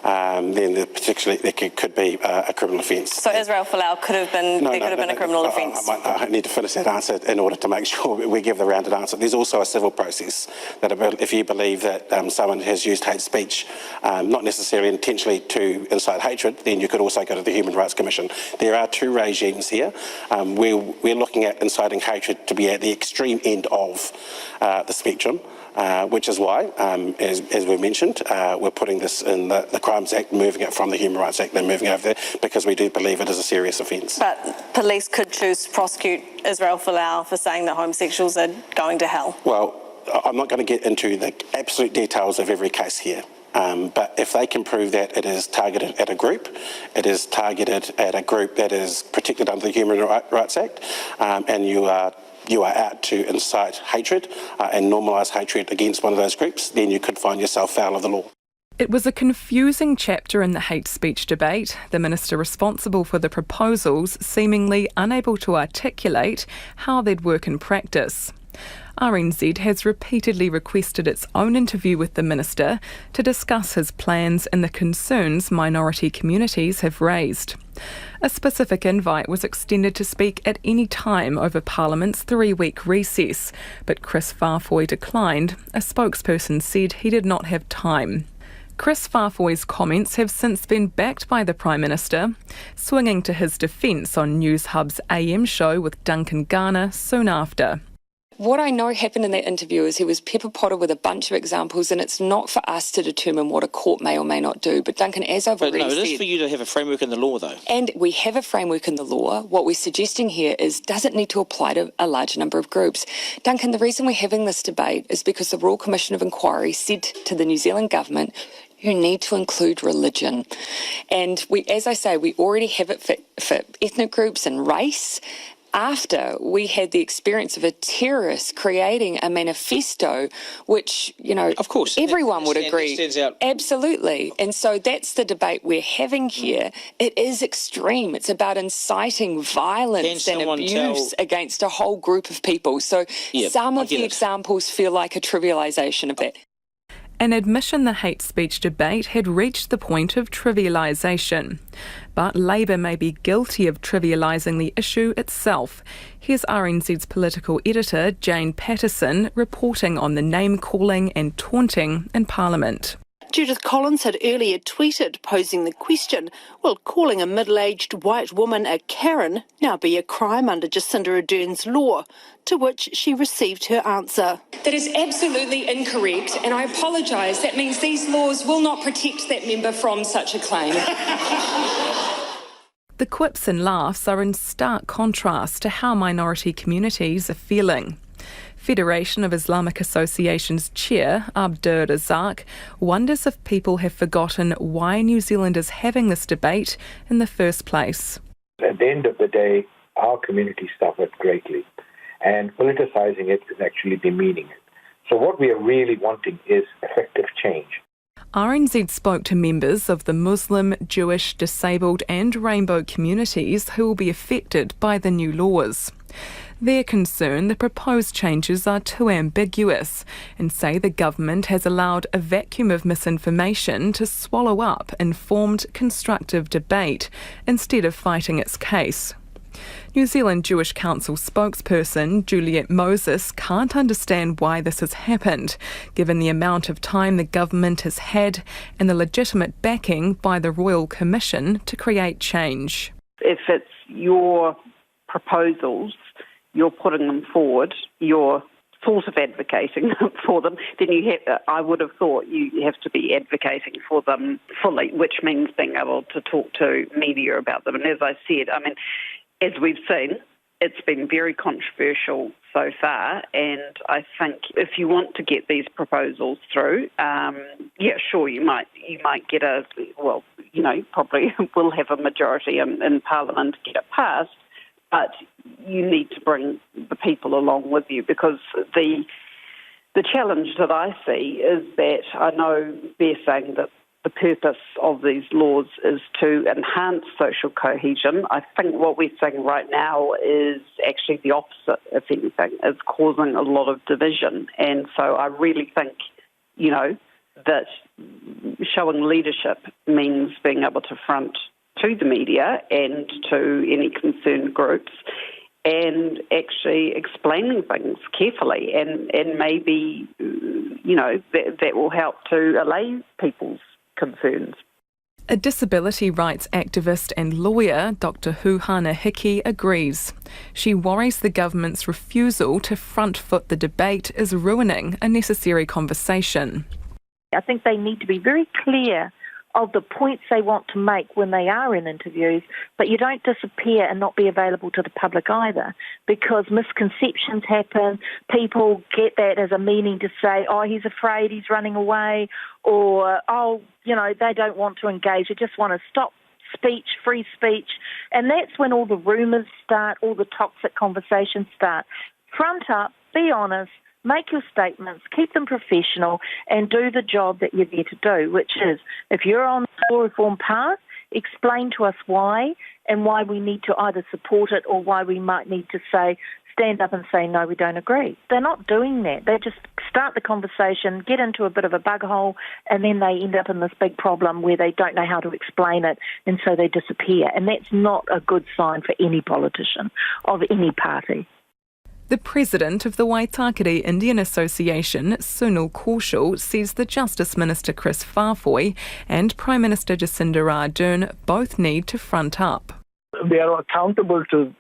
then there could be a criminal offence. So Israel Folau could have been a criminal offence? I need to finish that answer in order to make sure we give the rounded answer. There's also a civil process that if you believe that someone has used hate speech, not necessarily intentionally to incite hatred, then you could also go to the Human Rights Commission. There are two regimes here. We're looking at inciting hatred to be at the extreme end of the spectrum, which is why, as we mentioned, we're putting this in the Crimes Act, moving it from the Human Rights Act, then moving it over there, because we do believe it is a serious offence. But police could choose to prosecute Israel Folau for saying that homosexuals are going to hell. Well, I'm not going to get into the absolute details of every case here. But if they can prove that it is targeted at a group, it is targeted at a group that is protected under the Human Rights Act, and you are out to incite hatred and normalise hatred against one of those groups, then you could find yourself foul of the law. It was a confusing chapter in the hate speech debate, the minister responsible for the proposals seemingly unable to articulate how they'd work in practice. RNZ has repeatedly requested its own interview with the minister to discuss his plans and the concerns minority communities have raised. A specific invite was extended to speak at any time over Parliament's 3-week recess, but Chris Farfoy declined. A spokesperson said he did not have time. Chris Farfoy's comments have since been backed by the Prime Minister, swinging to his defence on News Hub's AM show with Duncan Garner soon after. What I know happened in that interview is he was pepper-potted with a bunch of examples, and it's not for us to determine what a court may or may not do. But Duncan, as I've already said... But no, it is for you to have a framework in the law, though. And we have a framework in the law. What we're suggesting here is, does it need to apply to a large number of groups? Duncan, the reason we're having this debate is because the Royal Commission of Inquiry said to the New Zealand government, you need to include religion. And we, as I say, we already have it for ethnic groups and race. After we had the experience of a terrorist creating a manifesto, which, you know, of course, everyone would agree. Stands out. Absolutely. And so that's the debate we're having here. It is extreme. It's about inciting violence and abuse against a whole group of people. So some of the examples feel like a trivialisation of that. An admission the hate speech debate had reached the point of trivialisation. But Labour may be guilty of trivialising the issue itself. Here's RNZ's political editor, Jane Patterson, reporting on the name-calling and taunting in Parliament. Judith Collins had earlier tweeted, posing the question, will calling a middle-aged white woman a Karen now be a crime under Jacinda Ardern's law? To which she received her answer. That is absolutely incorrect, and I apologise. That means these laws will not protect that member from such a claim. The quips and laughs are in stark contrast to how minority communities are feeling. Federation of Islamic Associations chair Abdur Razak wonders if people have forgotten why New Zealand is having this debate in the first place. At the end of the day, our community suffered greatly, and politicising it is actually demeaning it. So what we are really wanting is effective change. RNZ spoke to members of the Muslim, Jewish, disabled and rainbow communities who will be affected by the new laws. They're concerned the proposed changes are too ambiguous and say the government has allowed a vacuum of misinformation to swallow up informed, constructive debate instead of fighting its case. New Zealand Jewish Council spokesperson Juliet Moses can't understand why this has happened, given the amount of time the government has had and the legitimate backing by the Royal Commission to create change. If it's your proposals, you're putting them forward, you're sort of advocating for them, then I would have thought you have to be advocating for them fully, which means being able to talk to media about them. And as I said, as we've seen, it's been very controversial so far, and I think if you want to get these proposals through, you might get probably will have a majority in Parliament to get it passed, but you need to bring the people along with you, because the challenge that I see is that I know they're saying that the purpose of these laws is to enhance social cohesion. I think what we're seeing right now is actually the opposite, if anything. It's causing a lot of division. And so I really think, that showing leadership means being able to front to the media and to any concerned groups and actually explaining things carefully, and maybe, that will help to allay people's concerns. A disability rights activist and lawyer, Dr. Huhana Hickey, agrees. She worries the government's refusal to front-foot the debate is ruining a necessary conversation. I think they need to be very clear of the points they want to make when they are in interviews, but you don't disappear and not be available to the public either, because misconceptions happen. People get that as a meaning to say, oh, he's afraid, he's running away, or, they don't want to engage, they just want to stop speech, free speech. And that's when all the rumours start, all the toxic conversations start. Front up, be honest, make your statements, keep them professional, and do the job that you're there to do, which is, if you're on the law reform path, explain to us why, and why we need to either support it or why we might need to stand up and say, no, we don't agree. They're not doing that. They just start the conversation, get into a bit of a bug hole, and then they end up in this big problem where they don't know how to explain it, and so they disappear. And that's not a good sign for any politician of any party. The president of the Waitakere Indian Association, Sunil Kaushal, says the Justice Minister Chris Farfoy and Prime Minister Jacinda Ardern both need to front up. They are accountable to